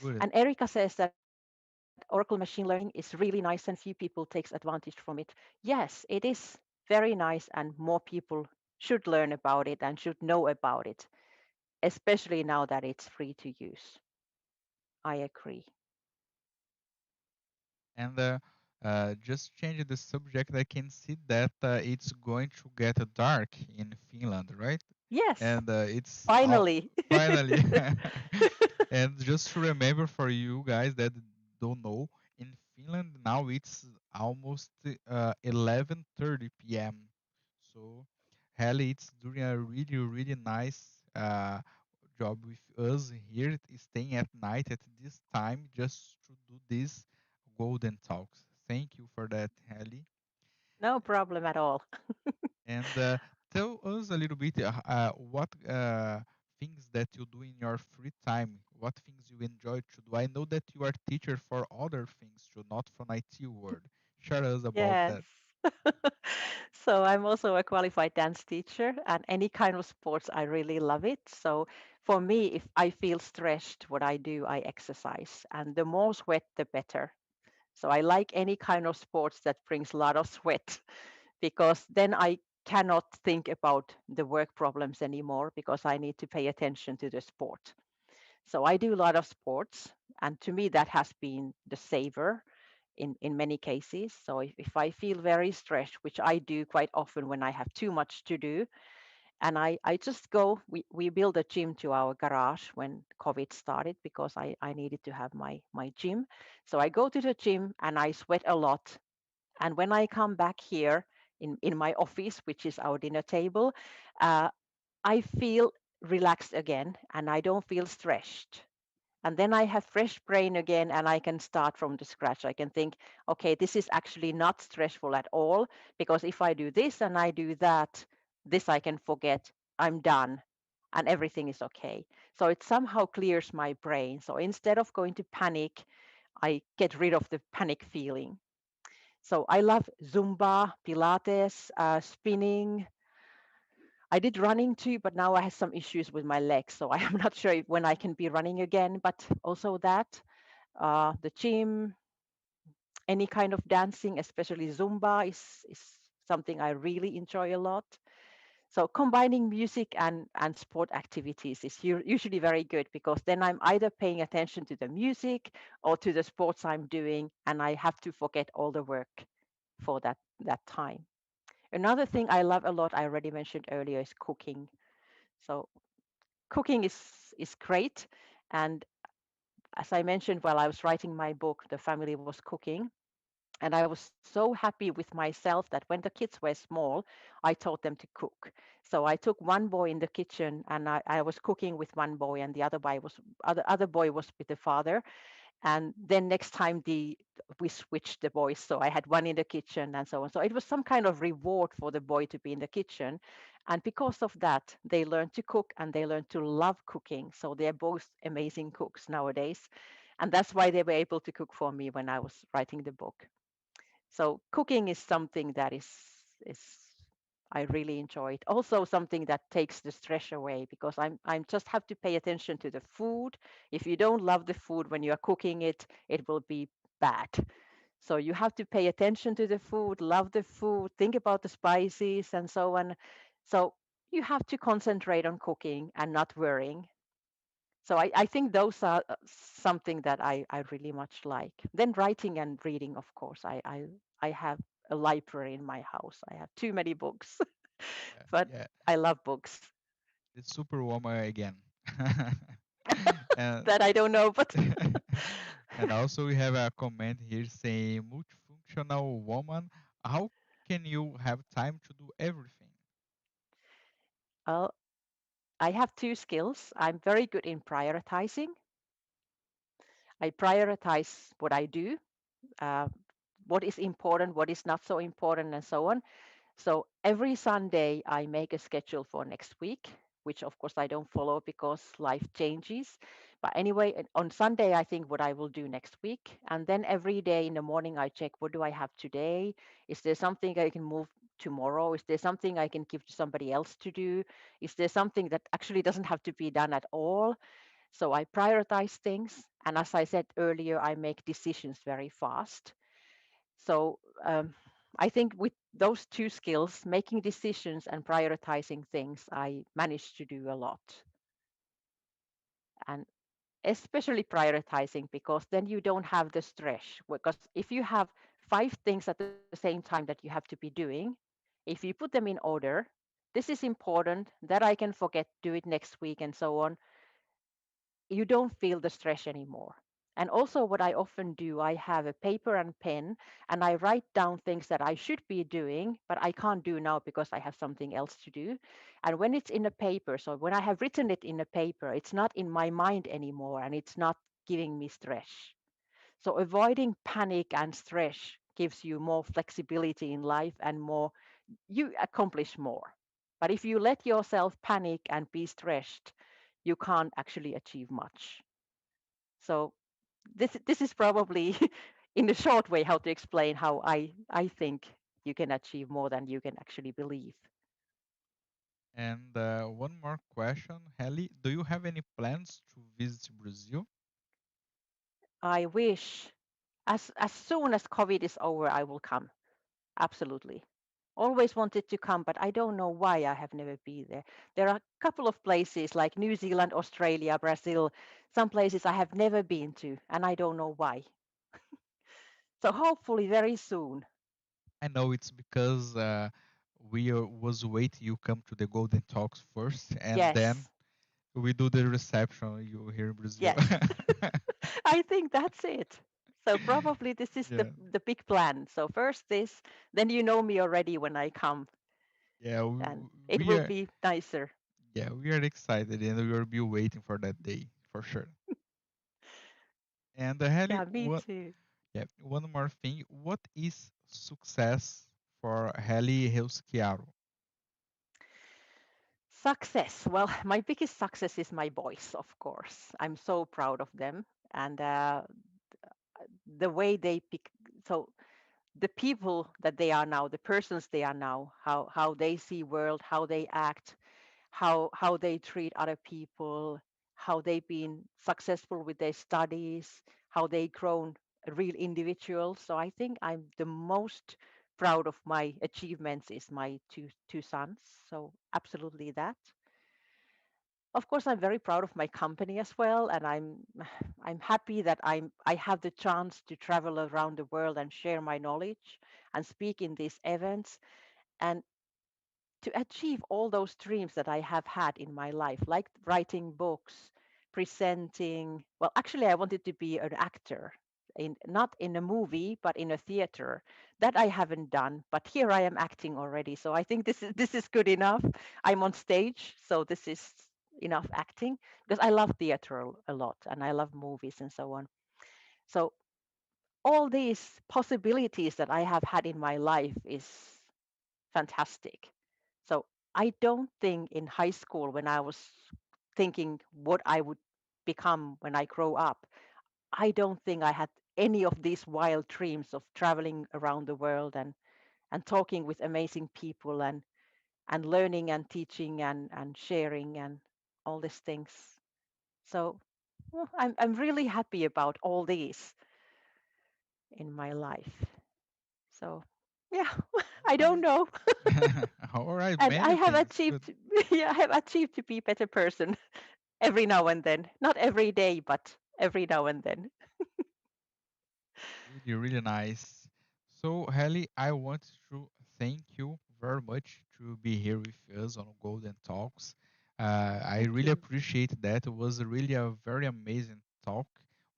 S1: Good.
S2: And Erica says that Oracle machine learning is really nice and few people takes advantage from it. Yes, it is very nice and more people should learn about it and should know about it, especially now that it's free to use. I agree.
S1: And just change the subject. I can see that it's going to get dark in Finland, right?
S2: Yes,
S1: and it's
S2: finally.
S1: finally. And just to remember for you guys that don't know, in Finland now it's almost 11:30 p.m. So Heli, it's doing a really nice job with us here, staying at night at this time just to do this golden talks. Thank you for that, Heli.
S2: No problem at all.
S1: And tell us a little bit what things that you do in your free time, what things you enjoy to do. I know that you are teacher for other things too, not from IT world. Share us about
S2: Yes.
S1: that.
S2: So I'm also a qualified dance teacher, and any kind of sports, I really love it. So for me, if I feel stressed, what I do, I exercise, and the more sweat, the better. So I like any kind of sports that brings a lot of sweat because then I cannot think about the work problems anymore because I need to pay attention to the sport. So I do a lot of sports, and to me, that has been the saver in many cases. So if I feel very stressed, which I do quite often when I have too much to do, and I just go, we built a gym to our garage when COVID started because I needed to have my gym. So I go to the gym and I sweat a lot. And when I come back here in my office, which is our dinner table, uh, I feel relaxed again and I don't feel stressed. And then I have fresh brain again and I can start from the scratch. I can think, okay, this is actually not stressful at all because if I do this and I do that, this I can forget. I'm done and everything is okay. So it somehow clears my brain. So instead of going to panic, I get rid of the panic feeling. So I love Zumba, Pilates, spinning. I did running too, but now I have some issues with my legs, so I am not sure when I can be running again. But also that, the gym, any kind of dancing, especially Zumba, is something I really enjoy a lot. So combining music and sport activities is usually very good because then I'm either paying attention to the music or to the sports I'm doing, and I have to forget all the work for that time. Another thing I love a lot, I already mentioned earlier, is cooking. So cooking is great, and as I mentioned while I was writing my book, the family was cooking, and I was so happy with myself that when the kids were small, I taught them to cook. So I took one boy in the kitchen and I was cooking with one boy, and the other boy was with the father. And then next time we switched the boys, so I had one in the kitchen and so on. So it was some kind of reward for the boy to be in the kitchen, and because of that they learned to cook and they learned to love cooking. So they're both amazing cooks nowadays, and that's why they were able to cook for me when I was writing the book. So cooking is something that is I really enjoy it. Also something that takes the stress away because I'm just have to pay attention to the food. If you don't love the food when you are cooking it, it will be bad. So you have to pay attention to the food, love the food, think about the spices and so on. So you have to concentrate on cooking and not worrying. So I think those are something that I really much like. Then writing and reading, of course. I have a library in my house. I have too many books,
S1: Yeah,
S2: but
S1: yeah,
S2: I love books.
S1: it's superwoman again. And
S2: That I don't know, but
S1: and also we have a comment here saying multifunctional woman. How can you have time to do everything?
S2: well, I have two skills. I'm very good in prioritizing. I prioritize what I do, uh, what is important, what is not so important, and so on. So every Sunday, I make a schedule for next week, which of course I don't follow because life changes. But anyway, on Sunday, I think what I will do next week. And then every day in the morning, I check what do I have today? Is there something I can move tomorrow? Is there something I can give to somebody else to do? Is there something that actually doesn't have to be done at all? So I prioritize things. And as I said earlier, I make decisions very fast. So I think with those two skills, making decisions and prioritizing things, I managed to do a lot. And especially prioritizing because then you don't have the stress. Because if you have five things at the same time that you have to be doing, if you put them in order, this is important, that I can forget, do it next week, and so on, you don't feel the stress anymore. And also, what I often do, I have a paper and pen and I write down things that I should be doing, but I can't do now because I have something else to do. And when it's in a paper, so when I have written it in a paper, it's not in my mind anymore and it's not giving me stress. So, avoiding panic and stress gives you more flexibility in life and more, you accomplish more. But if you let yourself panic and be stressed, you can't actually achieve much. So this is probably in a short way how to explain how I think you can achieve more than you can actually believe.
S1: And one more question, Heli, do you have any plans to visit Brazil?
S2: I wish as soon as COVID is over, I will come. Absolutely. Always wanted to come, but I don't know why I have never been there. There are a couple of places like New Zealand, Australia, Brazil, some places I have never been to, and I don't know why. So hopefully very soon.
S1: I know it's because was waiting you come to the Golden Talks first, and then
S2: Yes,
S1: we do the reception you here in Brazil.
S2: yes. I think that's it. So probably this is
S1: Yeah,
S2: the big plan. So first this, then you know me already when I come,
S1: yeah,
S2: and it
S1: we
S2: will
S1: are,
S2: be nicer.
S1: yeah, we are excited, and we will be waiting for that day for sure. And Heli,
S2: Yeah, me too.
S1: yeah, one more thing. What is success for Heli Helskyaho?
S2: Success. Well, my biggest success is my boys, of course. I'm so proud of them, and the way they pick. So the people that they are now, the persons they are now, how they see world, how they act, how they treat other people, how they've been successful with their studies, how they grown real individuals. So I think I'm the most proud of my achievements is my two sons. So absolutely that. Of course, I'm very proud of my company as well, and I'm happy that I have the chance to travel around the world and share my knowledge and speak in these events. And to achieve all those dreams that I have had in my life, like writing books, presenting. Well, actually, I wanted to be an actor, in not in a movie, but in a theater. That I haven't done, but here I am acting already. So I think this is good enough. I'm on stage, so this is enough acting because I love theater a lot and I love movies and so on. So all these possibilities that I have had in my life is fantastic. So I don't think in high school when I was thinking what I would become when I grow up, I don't think I had any of these wild dreams of traveling around the world and talking with amazing people and learning and teaching and sharing and all these things. So well, I'm really happy about all these in my life. So yeah,
S1: All
S2: I don't
S1: right.
S2: know.
S1: All right,
S2: And I
S1: many
S2: have
S1: things. Good.
S2: achieved, yeah, I have achieved to be a better person every now and then. Not every day, but every now and then.
S1: Really, really nice. So, Heli, I want to thank you very much to be here with us on Golden Talks. I
S2: Thank
S1: really
S2: you.
S1: appreciate that. It was really a very amazing talk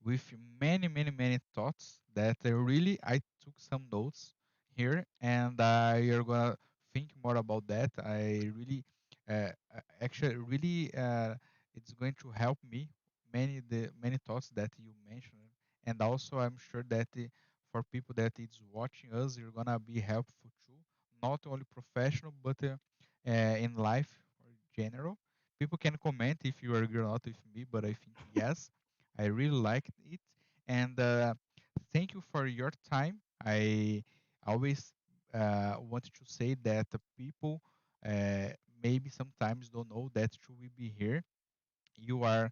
S1: with many, many, many thoughts that I took some notes here, and you're gonna think more about that. I really, actually, really, it's going to help me the many thoughts that you mentioned, and also I'm sure that for people that is watching us, you're gonna be helpful too, not only professional but in life or general. People can comment if you agree or not with me, but I think yes, I really liked it, and thank you for your time. I always wanted to say that the people uh, maybe sometimes don't know that should we be here, you are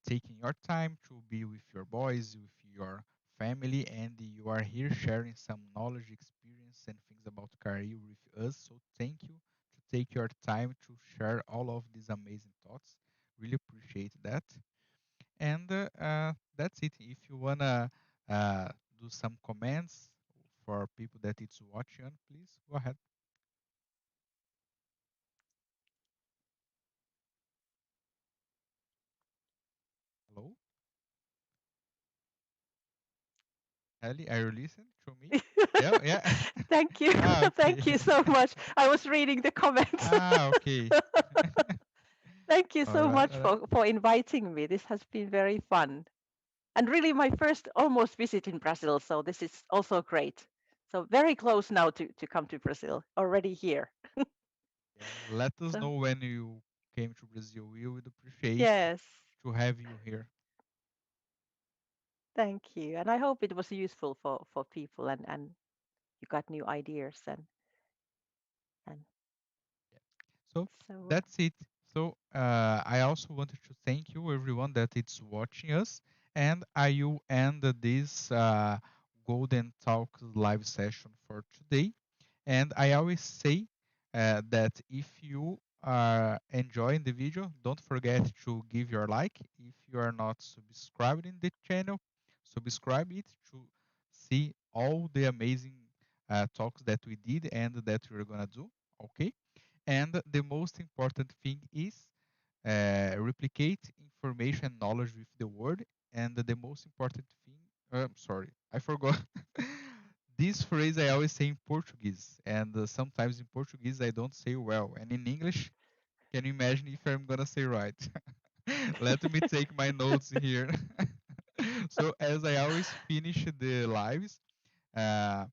S1: taking your time to be with your boys, with your family, and you are here sharing some knowledge, experience, and things about career with us. So thank you to take your time to share all of these amazing thoughts. Really appreciate that. And that's it. If you wanna uh, do some comments for people that it's watching, please go ahead. Ellie, are you listening to me? Yeah, yeah.
S2: Thank you.
S1: Ah, okay.
S2: Thank you so much. I was reading the comments.
S1: Ah, okay.
S2: Thank you
S1: All
S2: so
S1: right,
S2: much
S1: all right.
S2: for inviting me. This has been very fun. And really my first almost visit in Brazil. So this is also great. So very close now to come to Brazil, already here.
S1: Yeah, let us
S2: So
S1: know when you came to Brazil. We would appreciate
S2: yes,
S1: to have you here.
S2: thank you. And I hope it was useful for people and you got new ideas and
S1: Yeah. So
S2: so
S1: that's it. So I also wanted to thank you, everyone that is watching us, and I will end this Golden Talk live session for today. And I always say that if you are enjoying the video, don't forget to give your like. If you are not subscribed in the channel, subscribe it to see all the amazing talks that we did and that we're gonna do. Okay. And the most important thing is replicate information and knowledge with the word. And the most important thing, sorry, I forgot. This phrase I always say in Portuguese, and sometimes in Portuguese I don't say well. And in English, can you imagine if I'm gonna say right? Let me take my notes here. So as I always finish the lives, uh,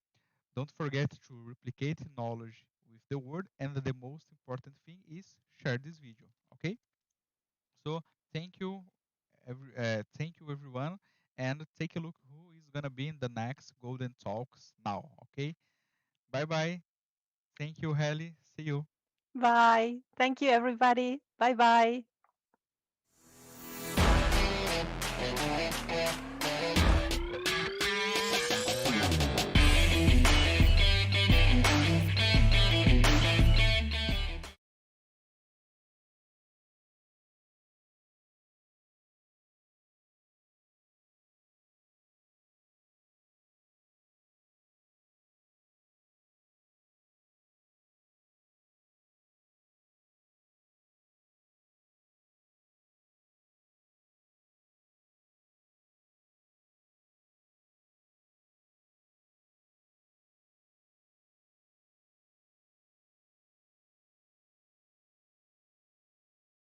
S1: don't forget to replicate knowledge with the word, and the most important thing is share this video. Okay? So thank you, thank you everyone, and take a look who is gonna be in the next Golden Talks now. Okay? Bye bye. Thank you, Heli. See you.
S2: bye. Thank you everybody. Bye bye.